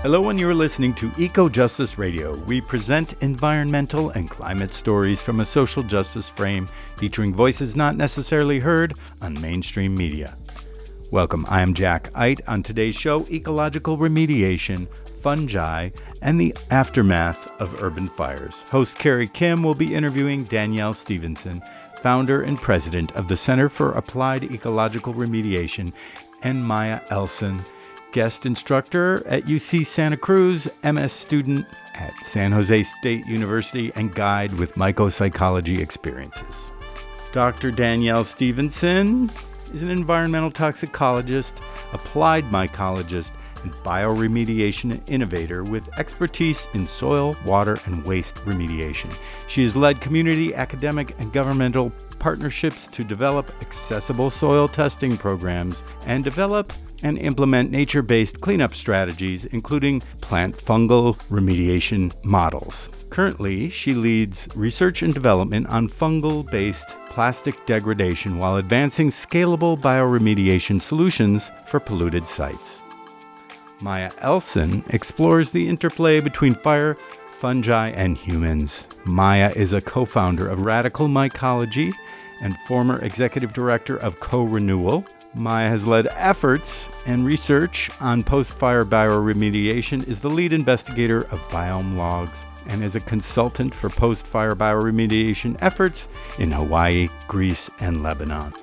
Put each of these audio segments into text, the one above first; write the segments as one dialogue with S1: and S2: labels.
S1: Hello, and you're listening to Eco Justice Radio. We present environmental and climate stories from a social justice frame, featuring voices not necessarily heard on mainstream media. Welcome, I am Jack Eit. On today's show, ecological remediation, fungi, and the aftermath of urban fires. Host Carrie Kim will be interviewing Danielle Stevenson, founder and president of the Center for Applied Ecological Remediation, and Maya Elson, guest instructor at UC Santa Cruz, MS student at San Jose State University, and guide with mycopsychology experiences. Dr. Danielle Stevenson is an environmental toxicologist, applied mycologist, and bioremediation innovator with expertise in soil, water, and waste remediation. She has led community, academic, and governmental partnerships to develop accessible soil testing programs and develop and implement nature-based cleanup strategies, including plant fungal remediation models. Currently, she leads research and development on fungal-based plastic degradation while advancing scalable bioremediation solutions for polluted sites. Maya Elson explores the interplay between fire, fungi, and humans. Maya is a co-founder of Radical Mycology and former executive director of Co-Renewal. Maya has led efforts and research on post-fire bioremediation, is the lead investigator of biome logs, and is a consultant for post-fire bioremediation efforts in Hawaii, Greece, and Lebanon.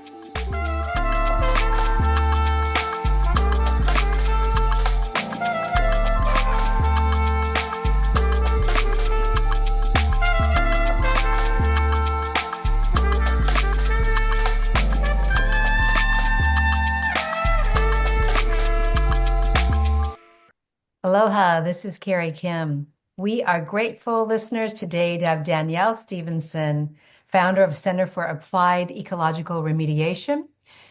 S2: Aloha, this is Carrie Kim. We are grateful listeners today to have Danielle Stevenson, founder of Center for Applied Ecological Remediation,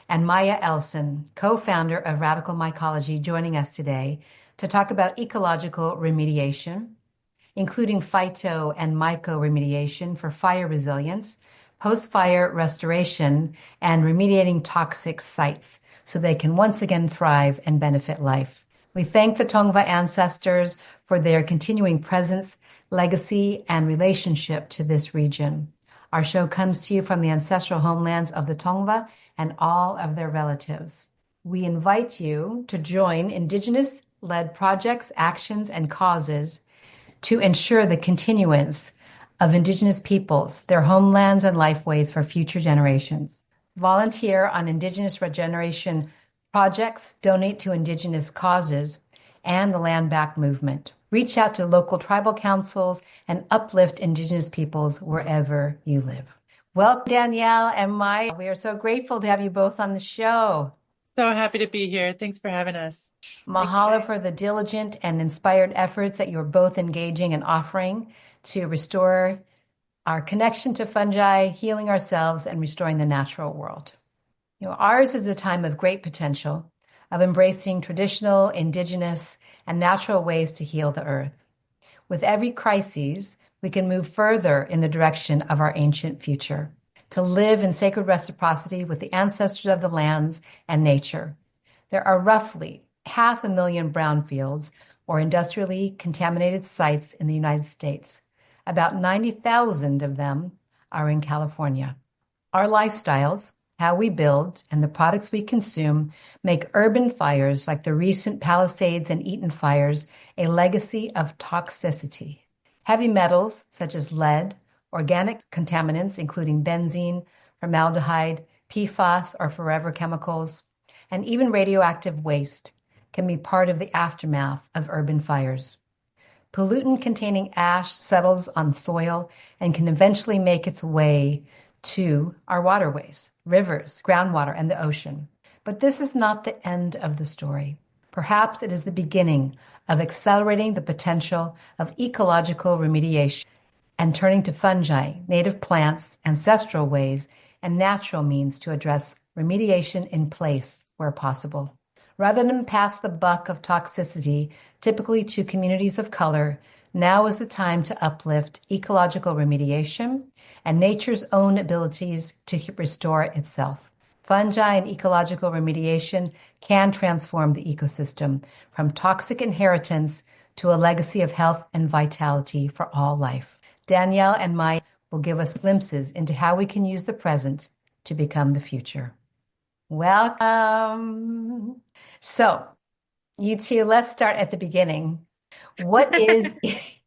S2: and Maya Elson, co-founder of Radical Mycology, joining us today to talk about ecological remediation, including phyto and myco remediation for fire resilience, post-fire restoration, and remediating toxic sites so they can once again thrive and benefit life. We thank the Tongva ancestors for their continuing presence, legacy, and relationship to this region. Our show comes to you from the ancestral homelands of the Tongva and all of their relatives. We invite you to join Indigenous-led projects, actions, and causes to ensure the continuance of Indigenous peoples, their homelands, and lifeways for future generations. Volunteer on Indigenous regeneration projects, donate to Indigenous causes, and the Land Back movement. Reach out to local tribal councils and uplift Indigenous peoples wherever you live. Welcome, Danielle and Maya. We are so grateful to have you both on the show.
S3: So happy to be here. Thanks for having us.
S2: Mahalo for the diligent and inspired efforts that you're both engaging and offering to restore our connection to fungi, healing ourselves, and restoring the natural world. Ours is a time of great potential, of embracing traditional, indigenous, and natural ways to heal the earth. With every crisis, we can move further in the direction of our ancient future, to live in sacred reciprocity with the ancestors of the lands and nature. There are roughly 500,000 brownfields, or industrially contaminated sites in the United States. About 90,000 of them are in California. Our lifestyles, how we build, and the products we consume make urban fires like the recent Palisades and Eaton fires a legacy of toxicity. Heavy metals such as lead, organic contaminants including benzene, formaldehyde, PFAS or forever chemicals, and even radioactive waste can be part of the aftermath of urban fires. Pollutant-containing ash settles on soil and can eventually make its way to our waterways, rivers, groundwater, and the ocean. But this is not the end of the story. Perhaps it is the beginning of accelerating the potential of ecological remediation and turning to fungi, native plants, ancestral ways, and natural means to address remediation in place where possible. Rather than pass the buck of toxicity, typically to communities of color, now is the time to uplift ecological remediation and nature's own abilities to restore itself. Fungi and ecological remediation can transform the ecosystem from toxic inheritance to a legacy of health and vitality for all life. Danielle and Maya will give us glimpses into how we can use the present to become the future. Welcome. So, you two, let's start at the beginning. What is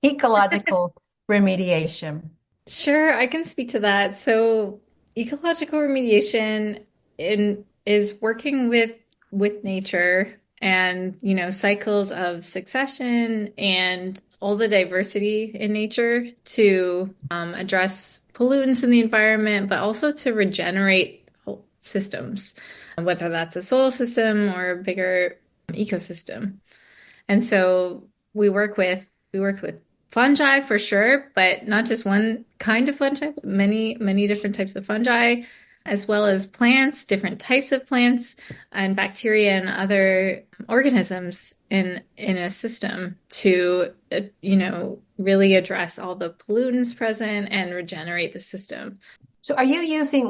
S2: ecological remediation?
S4: Sure, I can speak to that. So, ecological remediation is working with nature and, cycles of succession and all the diversity in nature to address pollutants in the environment, but also to regenerate whole systems, whether that's a soil system or a bigger ecosystem. And so we work with fungi for sure, but not just one kind of fungi, but many different types of fungi, as well as plants, different types of plants, and bacteria and other organisms in a system to really address all the pollutants present and regenerate the system.
S2: So are you using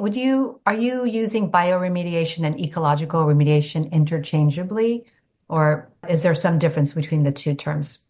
S2: bioremediation and ecological remediation interchangeably, or is there some difference between the two terms?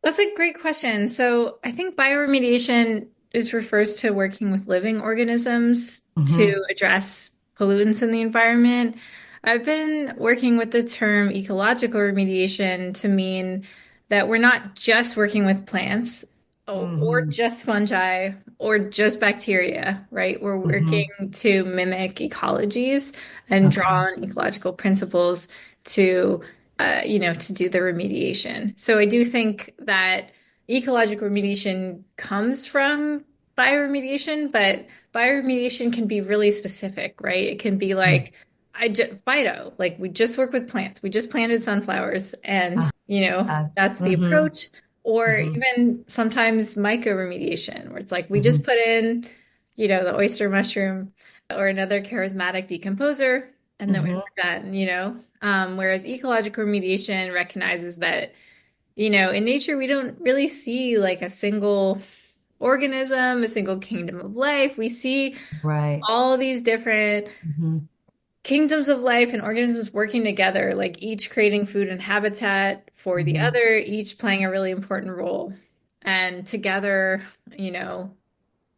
S4: That's a great question. So I think bioremediation refers to working with living organisms to address pollutants in the environment. I've been working with the term ecological remediation to mean that we're not just working with plants or just fungi or just bacteria, right? We're working to mimic ecologies and draw on ecological principles to to do the remediation. So I do think that ecological remediation comes from bioremediation, but bioremediation can be really specific, right? It can be like phyto, like we just work with plants. We just planted sunflowers and, that's the approach. Or even sometimes mycoremediation, where it's like we just put in, the oyster mushroom or another charismatic decomposer, and then we're done, whereas ecological remediation recognizes that, in nature, we don't really see like a single organism, a single kingdom of life. We see all these different kingdoms of life and organisms working together, like each creating food and habitat for the other, each playing a really important role. And together,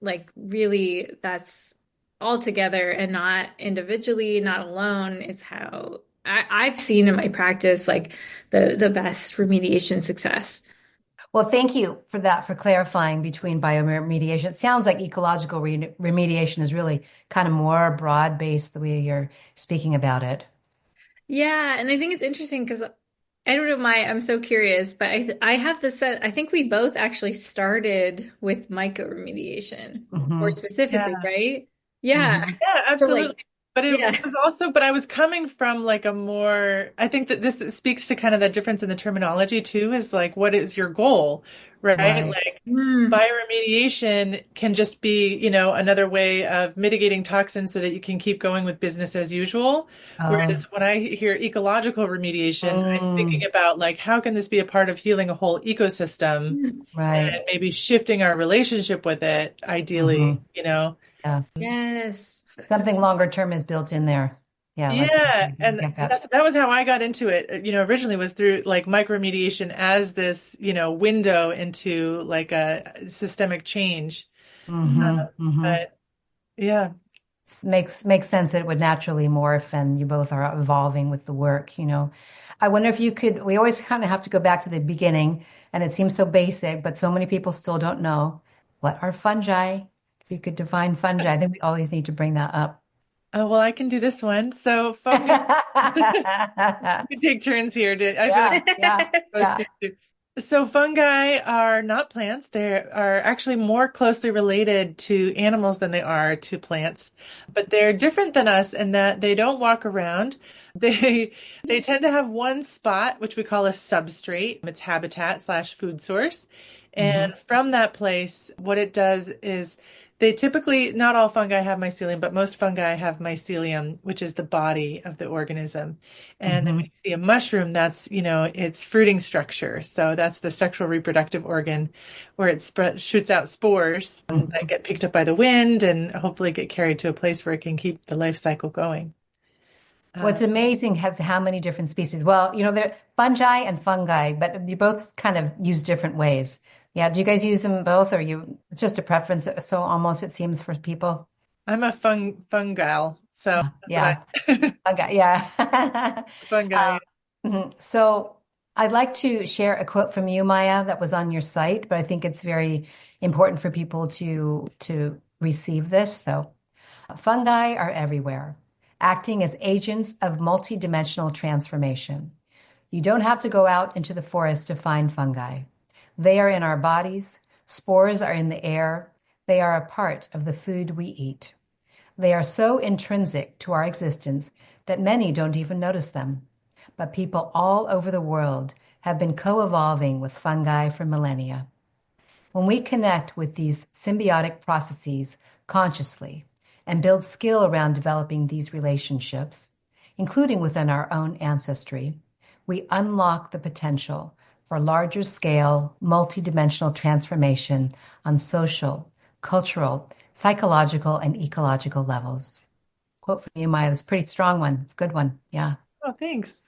S4: like really that's all together and not individually, not alone is how I've seen in my practice, like the best remediation success.
S2: Well, thank you for that, for clarifying between bioremediation. It sounds like ecological remediation is really kind of more broad-based the way you're speaking about it.
S4: Yeah, and I think it's interesting because I don't know, I'm so curious, but I have the set. I think we both actually started with mycoremediation more specifically, right? Yeah.
S3: Yeah, absolutely.
S4: So like,
S3: But it was also, but I was coming from like a more, I think that this speaks to kind of that difference in the terminology too, is like, what is your goal, right? Like bioremediation can just be, another way of mitigating toxins so that you can keep going with business as usual. Whereas when I hear ecological remediation, I'm thinking about like, how can this be a part of healing a whole ecosystem and maybe shifting our relationship with it, ideally,
S2: Yeah.
S4: yes.
S2: Something longer term is built in there. Yeah.
S3: Yeah. And that was how I got into it, originally was through like micromediation as this, window into like a systemic change. But yeah.
S2: Makes sense that it would naturally morph and you both are evolving with the work, I wonder if you could, we always kind of have to go back to the beginning and it seems so basic, but so many people still don't know what are fungi. If you could define fungi, I think we always need to bring that up.
S3: Oh, well, I can do this one. So fungi, we take turns here. So fungi are not plants. They are actually more closely related to animals than they are to plants, but they're different than us in that they don't walk around. They tend to have one spot, which we call a substrate. It's habitat / food source. And from that place, what it does is they typically, not all fungi have mycelium, but most fungi have mycelium, which is the body of the organism. And then when you see a mushroom, that's, its fruiting structure. So that's the sexual reproductive organ where it shoots out spores that get picked up by the wind and hopefully get carried to a place where it can keep the life cycle going.
S2: What's amazing has how many different species. Well, they're fungi and fungi, but you both kind of use different ways. Yeah. Do you guys use them both, or it's just a preference? So almost it seems for people.
S3: I'm a fungal, so that's what
S2: Yeah.
S3: I
S2: Fungi. Yeah.
S3: fungi.
S2: So I'd like to share a quote from you, Maya, that was on your site, but I think it's very important for people to receive this. So fungi are everywhere, acting as agents of multidimensional transformation. You don't have to go out into the forest to find fungi. They are in our bodies. Spores are in the air. They are a part of the food we eat. They are so intrinsic to our existence that many don't even notice them. But people all over the world have been co-evolving with fungi for millennia. When we connect with these symbiotic processes consciously and build skill around developing these relationships, including within our own ancestry, we unlock the potential for larger scale, multidimensional transformation on social, cultural, psychological, and ecological levels. Quote from you, Maya. It's a pretty strong one. It's a good one. Yeah.
S3: Oh, thanks.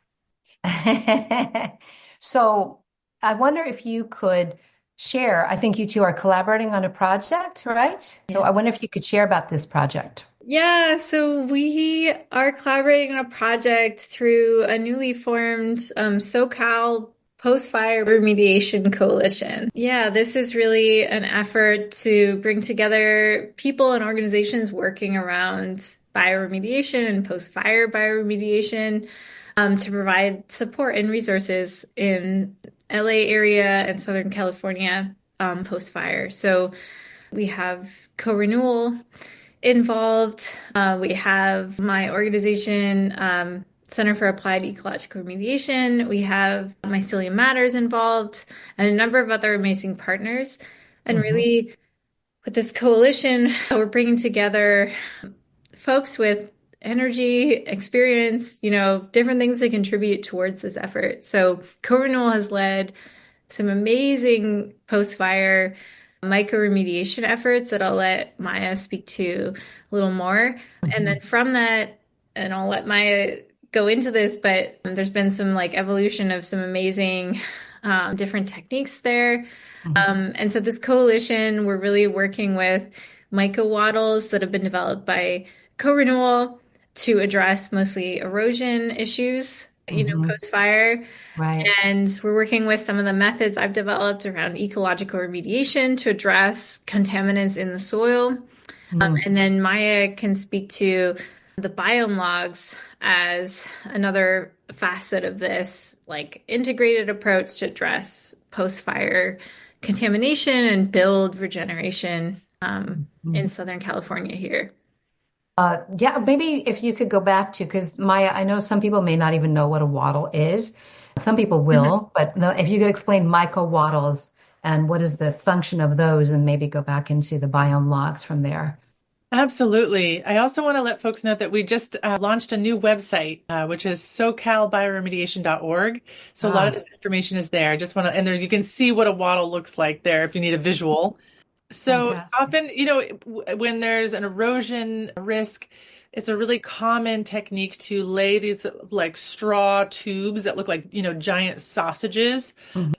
S2: So I wonder if you could share. I think you two are collaborating on a project, right?
S4: Yeah.
S2: So I wonder if you could share about this project.
S4: Yeah, so we are collaborating on a project through a newly formed SoCal Post-Fire Remediation Coalition. Yeah, this is really an effort to bring together people and organizations working around bioremediation and post-fire bioremediation to provide support and resources in LA area and Southern California post-fire. So we have co-renewal involved. We have my organization, Center for Applied Ecological Remediation. We have Mycelium Matters involved and a number of other amazing partners. And really, with this coalition, we're bringing together folks with energy, experience, different things that contribute towards this effort. So Co-Renewal has led some amazing post-fire mycoremediation efforts that I'll let Maya speak to a little more. And then from that, and I'll let Maya go into this, but there's been some evolution of some amazing different techniques there. And so this coalition, we're really working with mycowattles that have been developed by Co-Renewal to address mostly erosion issues, post-fire.
S2: Right.
S4: And we're working with some of the methods I've developed around ecological remediation to address contaminants in the soil. And then Maya can speak to the biome logs as another facet of this, integrated approach to address post-fire contamination and build regeneration in Southern California here.
S2: Yeah, maybe if you could go back to, because Maya, I know some people may not even know what a wattle is. Some people will, but no, if you could explain mycowattles and what is the function of those, and maybe go back into the biome logs from there.
S3: Absolutely. I also want to let folks know that we just launched a new website, which is socalbioremediation.org. So a lot of this information is there. I just want to, and there you can see what a wattle looks like there if you need a visual. So often, when there's an erosion risk, it's a really common technique to lay these straw tubes that look like, giant sausages.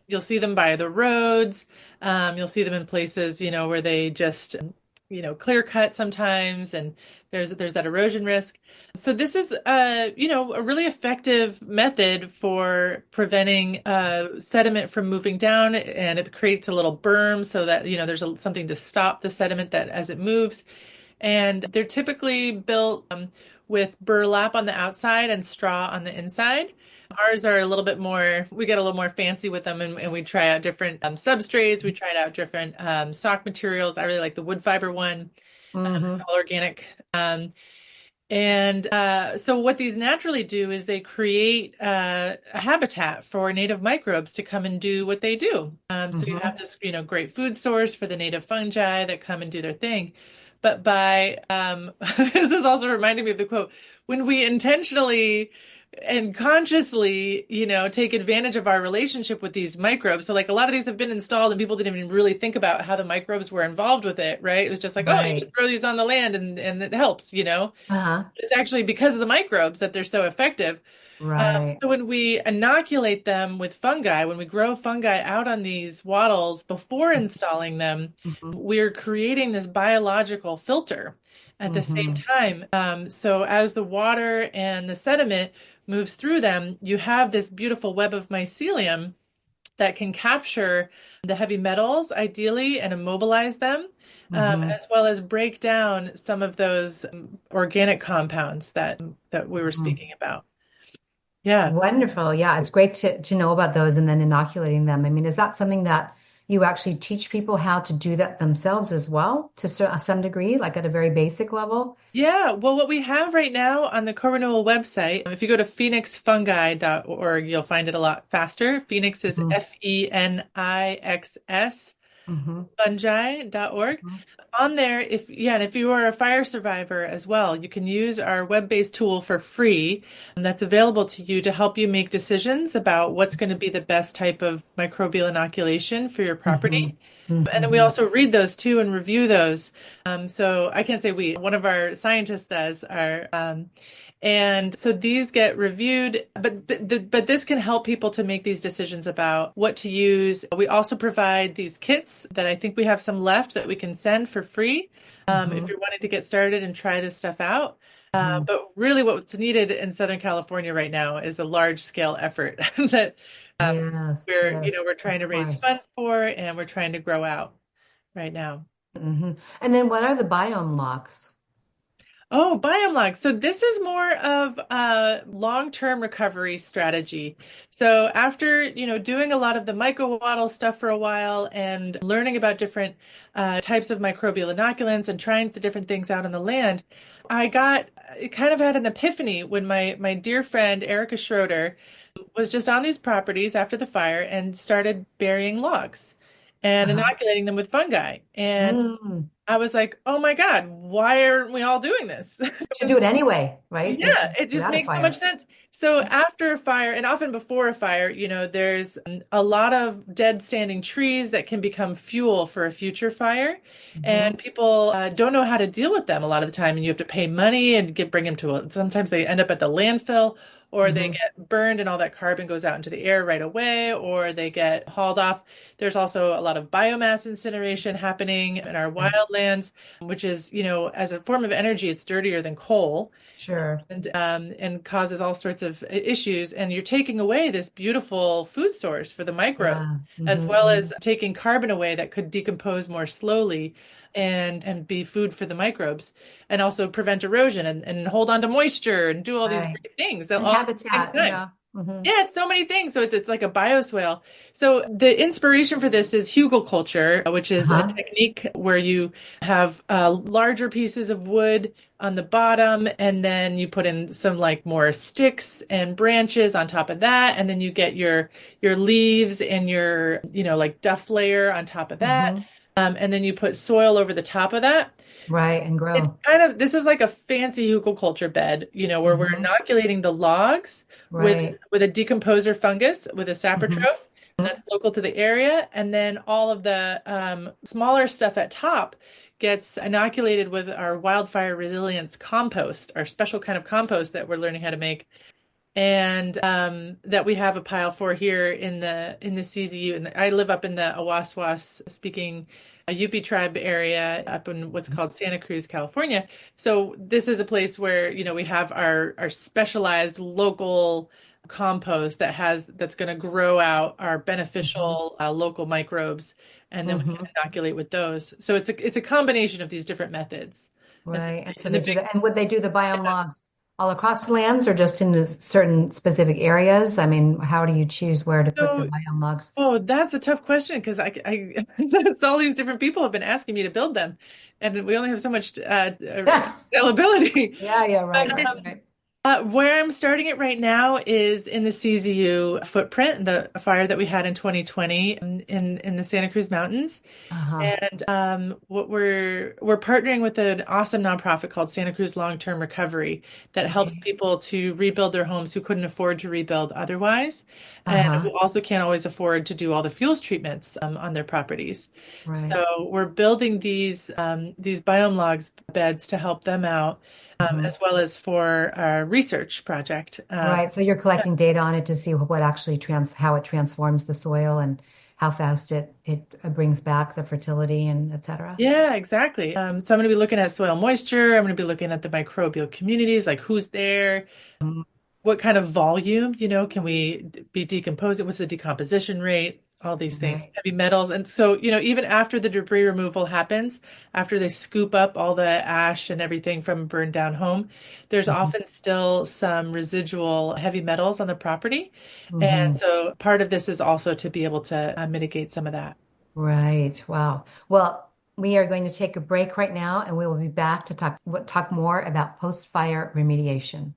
S3: You'll see them by the roads. You'll see them in places, where they just, clear cut sometimes, and there's that erosion risk. So this is, a really effective method for preventing sediment from moving down, and it creates a little berm so that, there's something to stop the sediment that as it moves. And they're typically built with burlap on the outside and straw on the inside. Ours are a little bit more, we get a little more fancy with them, and we try out different substrates. We tried out different sock materials. I really like the wood fiber one, all organic. So what these naturally do is they create a habitat for native microbes to come and do what they do. So you have this, great food source for the native fungi that come and do their thing. But by, this is also reminding me of the quote, when we intentionally and consciously, take advantage of our relationship with these microbes. So like a lot of these have been installed and people didn't even really think about how the microbes were involved with it, right? It was just like, oh, you
S2: Right.
S3: just throw these on the land and it helps,
S2: Uh-huh.
S3: It's actually because of the microbes that they're so effective.
S2: Right.
S3: So when we inoculate them with fungi, when we grow fungi out on these wattles before installing them,
S2: Mm-hmm.
S3: we're creating this biological filter at the same
S2: Mm-hmm.
S3: time. So as the water and the sediment moves through them, you have this beautiful web of mycelium that can capture the heavy metals ideally and immobilize them,
S2: Mm-hmm.
S3: as well as break down some of those organic compounds that we were
S2: Mm-hmm.
S3: speaking about. Yeah.
S2: Wonderful. Yeah, it's great to know about those and then inoculating them. I mean, is that something that you actually teach people how to do that themselves as well to some degree, like at a very basic level?
S3: Yeah, well, what we have right now on the Co-Renewal website, if you go to phoenixfungi.org, you'll find it a lot faster. Phoenix is
S2: Mm-hmm.
S3: Fenix,
S2: Mm-hmm.
S3: fungi.org.
S2: Mm-hmm.
S3: On there, and if you are a fire survivor as well, you can use our web-based tool for free, and that's available to you to help you make decisions about what's going to be the best type of microbial inoculation for your
S2: Mm-hmm.
S3: property. And then we
S2: Mm-hmm.
S3: also read those too and review those. So I can't say we, one of our scientists does and so these get reviewed, but this can help people to make these decisions about what to use. We also provide these kits that I think we have some left that we can send for free, if you're wanting to get started and try this stuff out.
S2: Mm-hmm.
S3: But really what's needed in Southern California right now is a large scale effort that
S2: Yes, yes,
S3: we're trying
S2: of
S3: to raise
S2: course.
S3: funds for and we're trying to grow out right now.
S2: Hmm. And then what are the biome locks?
S3: Oh, biome logs. So this is more of a long-term recovery strategy. So after, doing a lot of the mycowaddle stuff for a while and learning about different types of microbial inoculants and trying the different things out on the land, I kind of had an epiphany when my dear friend Erica Schroeder was just on these properties after the fire and started burying logs and
S2: Uh-huh.
S3: inoculating them with fungi. And
S2: Mm.
S3: I was like, oh my God, why aren't we all doing this?
S2: To do it anyway, right?
S3: Yeah, it just
S2: Without a
S3: makes so much
S2: fire.
S3: sense. So after a fire and often before a fire, there's a lot of dead standing trees that can become fuel for a future fire.
S2: Hmm.
S3: And people don't know how to deal with them a lot of the time. And you have to pay money and bring them sometimes they end up at the landfill or they
S2: Hmm.
S3: get burned and all that carbon goes out into the air right away or they get hauled off. There's also a lot of biomass incineration happening in our
S2: Right.
S3: wildlands, which is, as a form of energy, it's dirtier than coal
S2: Sure.
S3: and causes all sorts of issues. And you're taking away this beautiful food source for the microbes,
S2: Yeah.
S3: as
S2: Hmm.
S3: well
S2: Hmm.
S3: as taking carbon away that could decompose more slowly and be food for the microbes, and also prevent erosion and hold on to moisture and do all these
S2: Right.
S3: great things that
S2: And
S3: all at the same
S2: habitat.
S3: time.
S2: Yeah. Hmm.
S3: Yeah, it's so many things. So it's like a bioswale. So the inspiration for this is hugelkultur, which is a
S2: Uh-huh.
S3: technique where you have larger pieces of wood on the bottom, and then you put in some like more sticks and branches on top of that, and then you get your leaves and your like duff layer on top of that,
S2: Hmm.
S3: and then you put soil over the top of that. So
S2: Right. And
S3: it's
S2: grow.
S3: this is like a fancy hugelkultur bed, where we're
S2: Hmm.
S3: inoculating the logs with
S2: Right.
S3: a decomposer fungus with a
S2: Hmm.
S3: saprotroph that's local to the area, and then all of the smaller stuff at top gets inoculated with our wildfire resilience compost, our special kind of compost that we're learning how to make, and that we have a pile for here in the CZU. And I live up in the Awaswas speaking Yupi tribe area up in what's called Santa Cruz, California. So this is a place where we have our specialized local compost that's going to grow out our
S2: Hmm.
S3: beneficial local microbes, and then we can
S2: Hmm.
S3: inoculate with those. So it's a combination of these different methods,
S2: Right. And
S3: essentially.
S2: so
S3: And the
S2: they do
S3: big
S2: that. And would they do the biome logs all across the lands or just in certain specific areas? I mean, how do you choose where to put the
S3: so
S2: biome logs?
S3: Oh, that's a tough question because it's all these different people have been asking me to build them, and we only have so much availability.
S2: Yeah, yeah, right,
S3: But
S2: right, right.
S3: Where I'm starting it right now is in the CZU footprint, the fire that we had in 2020 in the Santa Cruz Mountains.
S2: Uh-huh.
S3: And what we're partnering with an awesome nonprofit called Santa Cruz Long-Term Recovery that helps
S2: Okay.
S3: people to rebuild their homes who couldn't afford to rebuild otherwise, and
S2: Uh-huh.
S3: who also can't always afford to do all the fuels treatments on their properties.
S2: Right.
S3: So we're building these biome logs beds to help them out,
S2: Mhm.
S3: as well as for our research project.
S2: Right. So you're collecting data on it to see what actually how it transforms the soil and how fast it brings back the fertility and et cetera.
S3: Yeah, exactly. So I'm going to be looking at soil moisture. I'm going to be looking at the microbial communities, like who's there,
S2: Mhm.
S3: what kind of volume, can we be decomposing? What's the decomposition rate? All these things,
S2: Right.
S3: heavy metals. And so, even after the debris removal happens, after they scoop up all the ash and everything from a burned down home, there's
S2: Mhm.
S3: often still some residual heavy metals on the property. And
S2: Mhm.
S3: so part of this is also to be able to mitigate some of that.
S2: Right. Wow. Well, we are going to take a break right now and we will be back to talk more about post-fire remediation.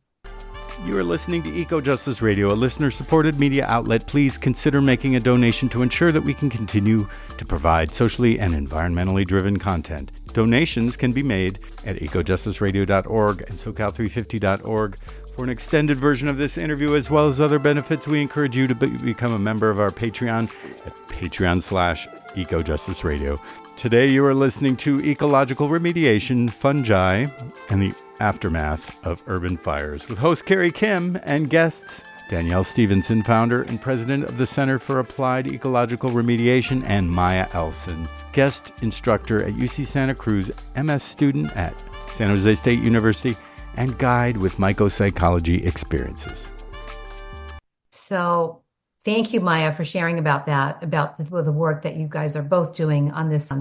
S1: You are listening to Eco Justice Radio, a listener-supported media outlet. Please consider making a donation to ensure that we can continue to provide socially and environmentally driven content. Donations can be made at ecojusticeradio.org and socal350.org. For an extended version of this interview, as well as other benefits, we encourage you to become a member of our Patreon at patreon.com/ecojusticeradio. Today, you are listening to Ecological Remediation, Fungi, and the Aftermath of Urban Fires with host Carrie Kim and guests Danielle Stevenson, founder and president of the Center for Applied Ecological Remediation, and Maya Elson, guest instructor at UC Santa Cruz, MS student at San Jose State University, and guide with mycopsychology experiences.
S2: So thank you, Maya, for sharing about that, about the work that you guys are both doing on this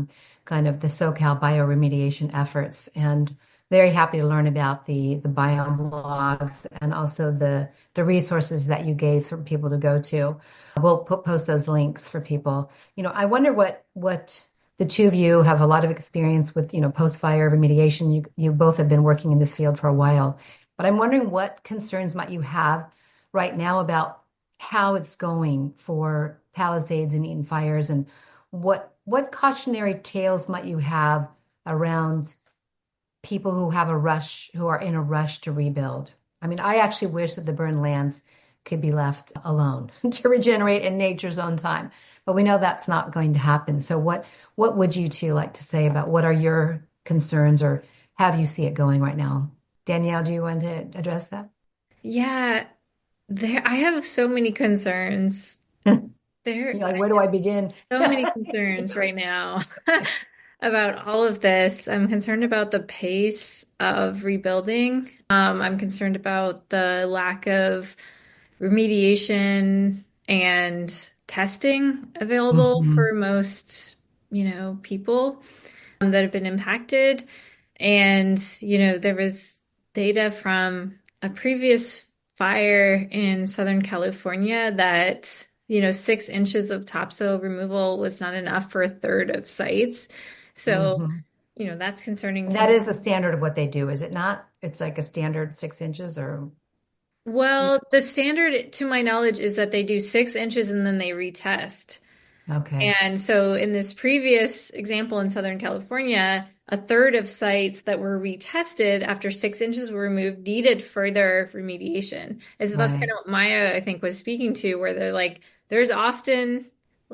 S2: kind of the SoCal bioremediation efforts. And very happy to learn about the biome logs and also the resources that you gave for people to go to. We'll post those links for people. I wonder what the two of you have a lot of experience with, post-fire remediation. You both have been working in this field for a while, but I'm wondering what concerns might you have right now about how it's going for Palisades and Eaton fires, and what cautionary tales might you have around people who are in a rush to rebuild? I mean, I actually wish that the burned lands could be left alone to regenerate in nature's own time, but we know that's not going to happen. So what would you two like to say about what are your concerns, or how do you see it going right now? Danielle, do you want to address that?
S4: Yeah, I have so many concerns. There,
S2: Like, where do I begin?
S4: so many concerns right now about all of this. I'm concerned about the pace of rebuilding. I'm concerned about the lack of remediation and testing available
S2: Mhm.
S4: for most, people that have been impacted. And, there was data from a previous fire in Southern California that, 6 inches of topsoil removal was not enough for a third of sites. So,
S2: Mhm.
S4: that's concerning
S2: And
S4: to
S2: that
S4: me.
S2: is the standard of what they do, is it not? It's like a standard 6 inches, or
S4: Well, the standard, to my knowledge, is that they do 6 inches and then they retest.
S2: okay,
S4: And so in this previous example in Southern California, a third of sites that were retested after 6 inches were removed needed further remediation. And so that's kind
S2: right.
S4: of what Maya, I think, was speaking to, where they're like, there's often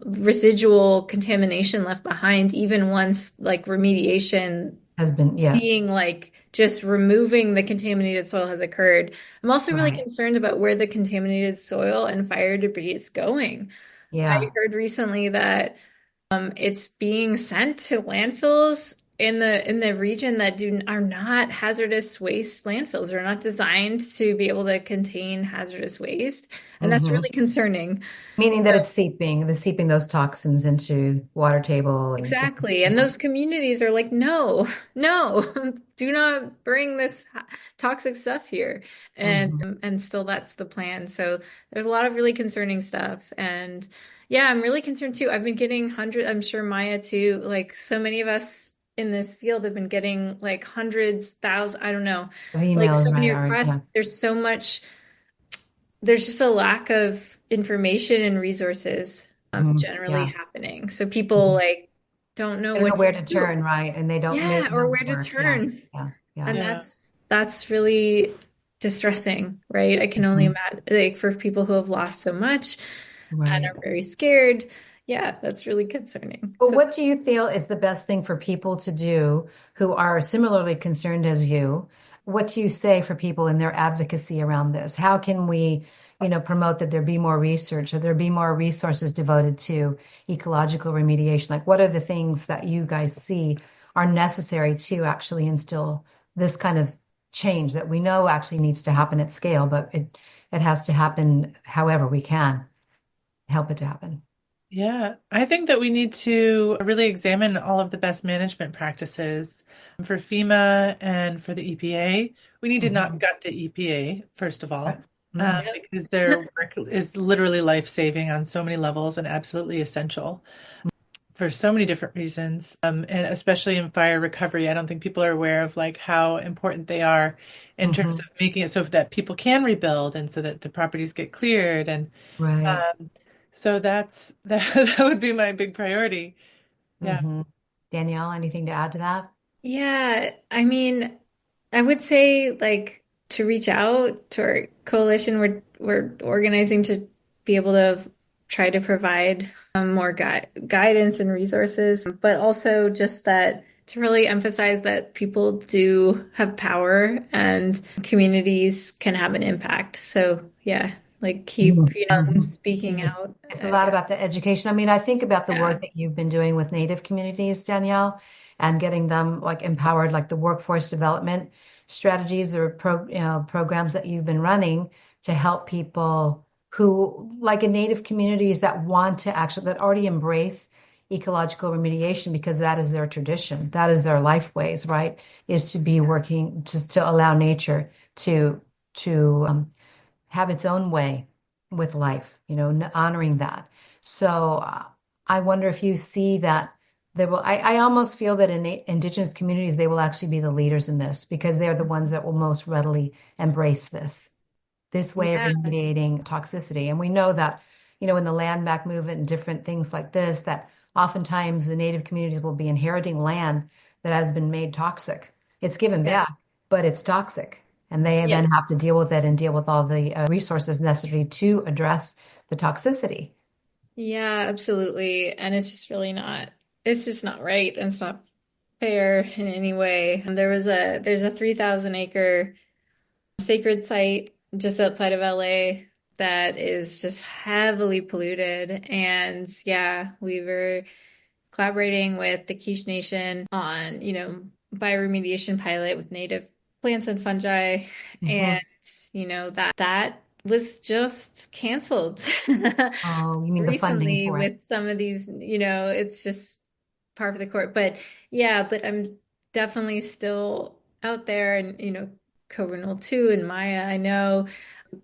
S4: residual contamination left behind, even once like remediation
S2: Has been, yeah,
S4: being like just removing the contaminated soil has occurred. I'm also really
S2: right.
S4: concerned about where the contaminated soil and fire debris is going. I
S2: Yeah.
S4: heard recently that it's being sent to landfills in the region that are not hazardous waste landfills. They're not designed to be able to contain hazardous waste, and that's
S2: Hmm.
S4: really concerning.
S2: Meaning that it's seeping those toxins into water table and different,
S4: Exactly. And those communities are like, no, no, do not bring this toxic stuff here. And
S2: hmm.
S4: and still that's the plan. So there's a lot of really concerning stuff. And yeah, I'm really concerned too. I've been getting hundreds, I'm sure Maya too, like so many of us in this field have been getting like hundreds, thousands, I don't know,
S2: Of
S4: like
S2: emails,
S4: so
S2: right?
S4: many
S2: Or,
S4: requests.
S2: yeah.
S4: There's so much, there's just a lack of information and resources generally
S2: Yeah.
S4: happening. So people
S2: Mhm.
S4: like don't know
S2: They don't know
S4: what to
S2: where to
S4: do.
S2: turn, right? And they don't
S4: Yeah, or
S2: know
S4: where to
S2: where. Yeah.
S4: turn.
S2: Yeah. Yeah.
S4: And
S3: Yeah.
S4: that's really distressing, right? I can only
S2: Mhm.
S4: imagine, like for people who have lost so much and
S2: Right.
S4: are very scared. Yeah, that's really concerning.
S2: But
S4: So
S2: what do you feel is the best thing for people to do who are similarly concerned as you? What do you say for people in their advocacy around this? How can we, promote that there be more research or there be more resources devoted to ecological remediation? Like, what are the things that you guys see are necessary to actually instill this kind of change that we know actually needs to happen at scale, but it has to happen however we can help it to happen.
S3: Yeah, I think that we need to really examine all of the best management practices for FEMA and for the EPA. We need to not
S2: Mhm.
S3: gut the EPA, first of
S2: Right.
S3: all,
S2: Mm.
S4: yep.
S3: because their work is literally life-saving on so many levels and absolutely essential for so many different reasons. And especially in fire recovery, I don't think people are aware of like how important they are in terms
S2: Mhm.
S3: of making it so that people can rebuild and so that the properties get cleared and
S2: Right.
S3: so that's that would be my big priority. Yeah.
S2: Hmm. Danielle, anything to add to that?
S4: Yeah, I mean, I would say like to reach out to our coalition. We're organizing to be able to try to provide more guidance and resources, but also just that to really emphasize that people do have power and communities can have an impact. So yeah, like keep,
S2: Mm-hmm.
S4: speaking out.
S2: It's a lot
S4: Yeah.
S2: about the education. I mean, I think about the
S4: Yeah.
S2: work that you've been doing with Native communities, Danielle, and getting them like empowered, like the workforce development strategies or programs that you've been running to help people who, like in Native communities that want to actually, that already embrace ecological remediation because that is their tradition, that is their life ways, right? Is to be working to allow nature to have its own way with life, honoring that. So I wonder if you see that there will, I almost feel that in indigenous communities, they will actually be the leaders in this because they're the ones that will most readily embrace this way of
S4: Yeah.
S2: remediating toxicity. And we know that, in the land back movement and different things like this, that oftentimes the native communities will be inheriting land that has been made toxic. It's given back,
S4: Yes.
S2: but it's toxic. And they
S4: Yeah.
S2: then have to deal with it and deal with all the resources necessary to address the toxicity.
S4: Yeah, absolutely. And it's just not right. And it's not fair in any way. And there's a 3,000 acre sacred site just outside of LA that is just heavily polluted. And yeah, we were collaborating with the Quiche Nation on, bioremediation pilot with native plants and fungi.
S2: Hmm.
S4: And, that was just canceled
S2: Oh, you mean the funding
S4: recently
S2: for it?
S4: with some of these, it's just par for the course. But yeah, but I'm definitely still out there and, co-renal too and Maya, I know,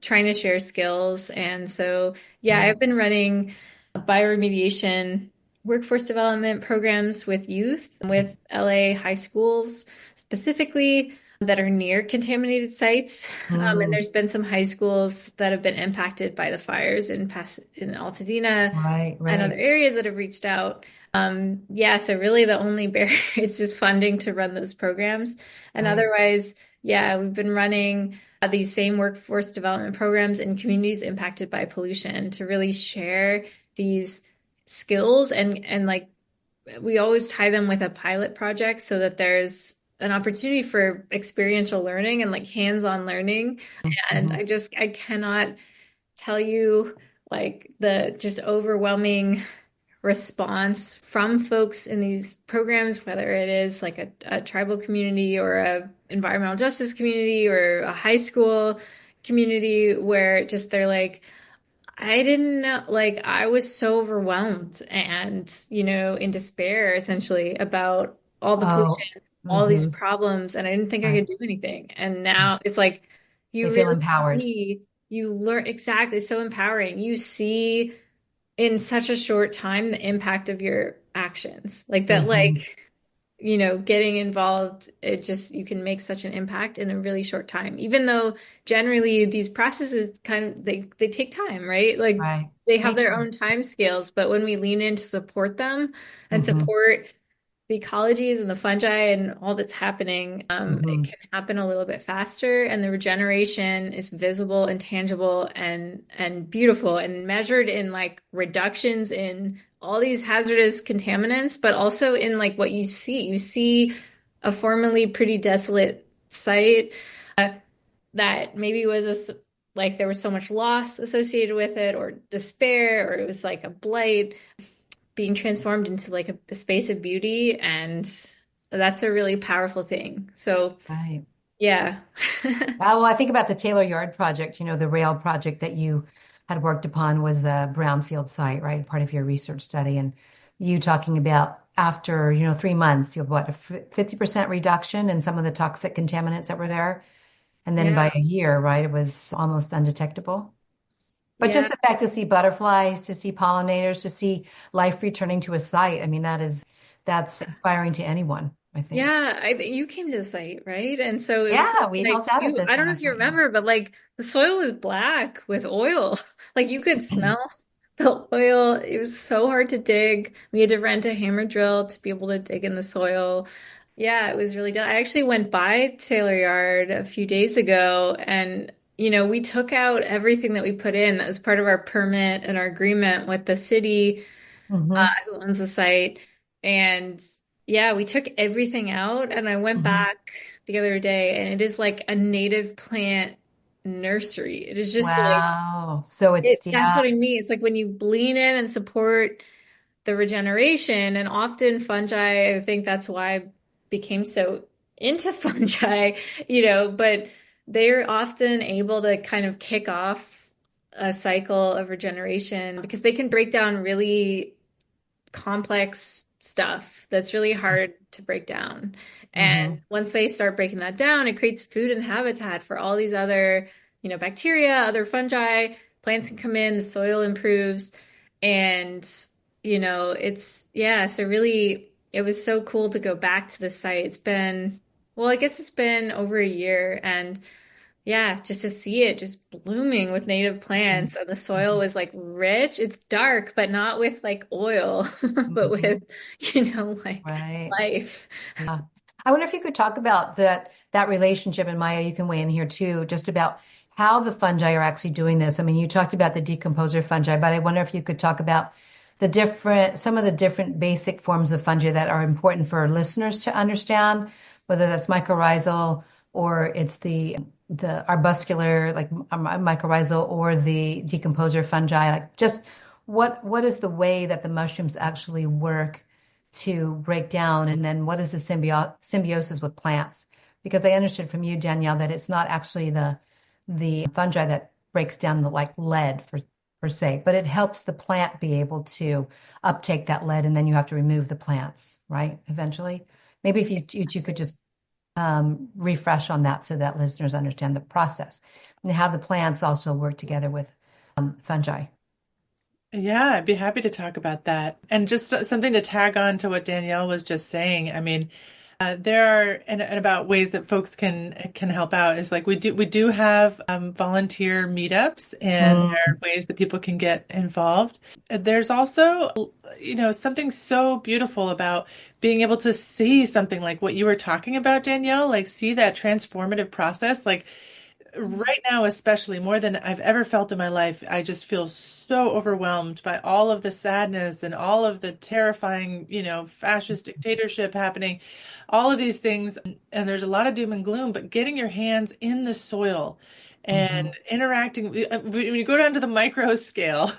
S4: trying to share skills. And so, yeah,
S2: Right.
S4: I've been running bioremediation workforce development programs with youth, with LA high schools specifically that are near contaminated sites. And
S2: Mm,
S4: there's been some high schools that have been impacted by the fires in Altadena
S2: right,
S4: and other
S2: right,
S4: areas that have reached out. Yeah, so really the only barrier is just funding to run those programs. And
S2: right.
S4: otherwise, yeah, we've been running these same workforce development programs in communities impacted by pollution to really share these skills and like we always tie them with a pilot project so that there's an opportunity for experiential learning and like hands-on learning. And
S2: Mhm.
S4: I cannot tell you like the just overwhelming response from folks in these programs, whether it is like a tribal community or a environmental justice community or a high school community where just they're like, I didn't know, like I was so overwhelmed and, in despair essentially about all the
S2: Oh,
S4: pollution, all these
S2: hmm.
S4: problems, and I didn't think I
S2: Right.
S4: could do anything. And now it's like
S2: They
S4: you
S2: feel
S4: really
S2: empowered.
S4: see, you learn exactly, it's so empowering. You see in such a short time the impact of your actions. Like that,
S2: Hmm.
S4: like getting involved, you can make such an impact in a really short time, even though generally these processes they take time, right? Like
S2: Right.
S4: they have their own time scales, but when we lean in to support them and
S2: Mm-hmm.
S4: support the ecologies and the fungi and all that's happening, it
S2: Mm-hmm.
S4: can happen a little bit faster, and the regeneration is visible and tangible and beautiful and measured in like reductions in all these hazardous contaminants, but also in like what you see. You see a formerly pretty desolate site that maybe was like there was so much loss associated with it, or despair, or it was like a blight being transformed into like a space of beauty, and that's a really powerful thing. So,
S2: Right.
S4: yeah.
S2: Well, I think about the Taylor Yard project, the rail project that you had worked upon was a brownfield site, right? Part of your research study. And you talking about after, 3 months, you have what, a 50% reduction in some of the toxic contaminants that were there. And then
S4: Yeah.
S2: by a year, right, it was almost undetectable. But just
S4: Yeah.
S2: the fact to see butterflies, to see pollinators, to see life returning to a site, I mean, that's inspiring to anyone, I think.
S4: Yeah, you came to the site, right? And so it was
S2: Yeah, we
S4: like
S2: helped out at
S4: I
S2: this
S4: don't know
S2: one.
S4: if you remember, but like the soil was black with oil. Like you could smell the oil. It was so hard to dig. We had to rent a hammer drill to be able to dig in the soil. Yeah, it was really done. I actually went by Taylor Yard a few days ago, and we took out everything that we put in. That was part of our permit and our agreement with the city
S2: Hmm.
S4: who owns the site. And yeah, we took everything out, and I went
S2: Hmm.
S4: back the other day, and it is like a native plant nursery. It is just like
S2: Wow. So it's,
S4: that's
S2: yeah.
S4: what I mean. It's like when you lean in and support the regeneration, and often fungi, I think that's why I became so into fungi, but they're often able to kind of kick off a cycle of regeneration because they can break down really complex stuff that's really hard to break down. And
S2: Hmm.
S4: once they start breaking that down, it creates food and habitat for all these other, bacteria, other fungi, plants can come in, the soil improves. And, so really, it was so cool to go back to the site. Well, I guess it's been over a year. And yeah, just to see it just blooming with native plants, and the soil was like rich. It's dark, but not with like oil, but
S2: Hmm.
S4: with, like
S2: Right.
S4: life.
S2: Yeah. I wonder if you could talk about that relationship, and Maya, you can weigh in here too, just about how the fungi are actually doing this. I mean, you talked about the decomposer fungi, but I wonder if you could talk about some of the different basic forms of fungi that are important for listeners to understand, whether that's mycorrhizal or it's the arbuscular, like mycorrhizal, or the decomposer fungi. Like, just what is the way that the mushrooms actually work to break down, and then what is the symbiosis with plants? Because I understood from you, Danielle, that it's not actually the fungi that breaks down the like lead per se, but it helps the plant be able to uptake that lead, and then you have to remove the plants, right? Eventually, maybe if you could just refresh on that so that listeners understand the process and how the plants also work together with fungi.
S3: Yeah, I'd be happy to talk about that. And just something to tag on to what Danielle was just saying. I mean, there are and about ways that folks can help out is like we do have volunteer meetups, and there are ways that people can get involved. There's also, something so beautiful about being able to see something like what you were talking about, Danielle, like see that transformative process, like right now, especially more than I've ever felt in my life, I just feel so overwhelmed by all of the sadness and all of the terrifying, fascist dictatorship happening, all of these things. And there's a lot of doom and gloom, but getting your hands in the soil
S2: Mm-hmm.
S3: and interacting, when you go down to the micro scale,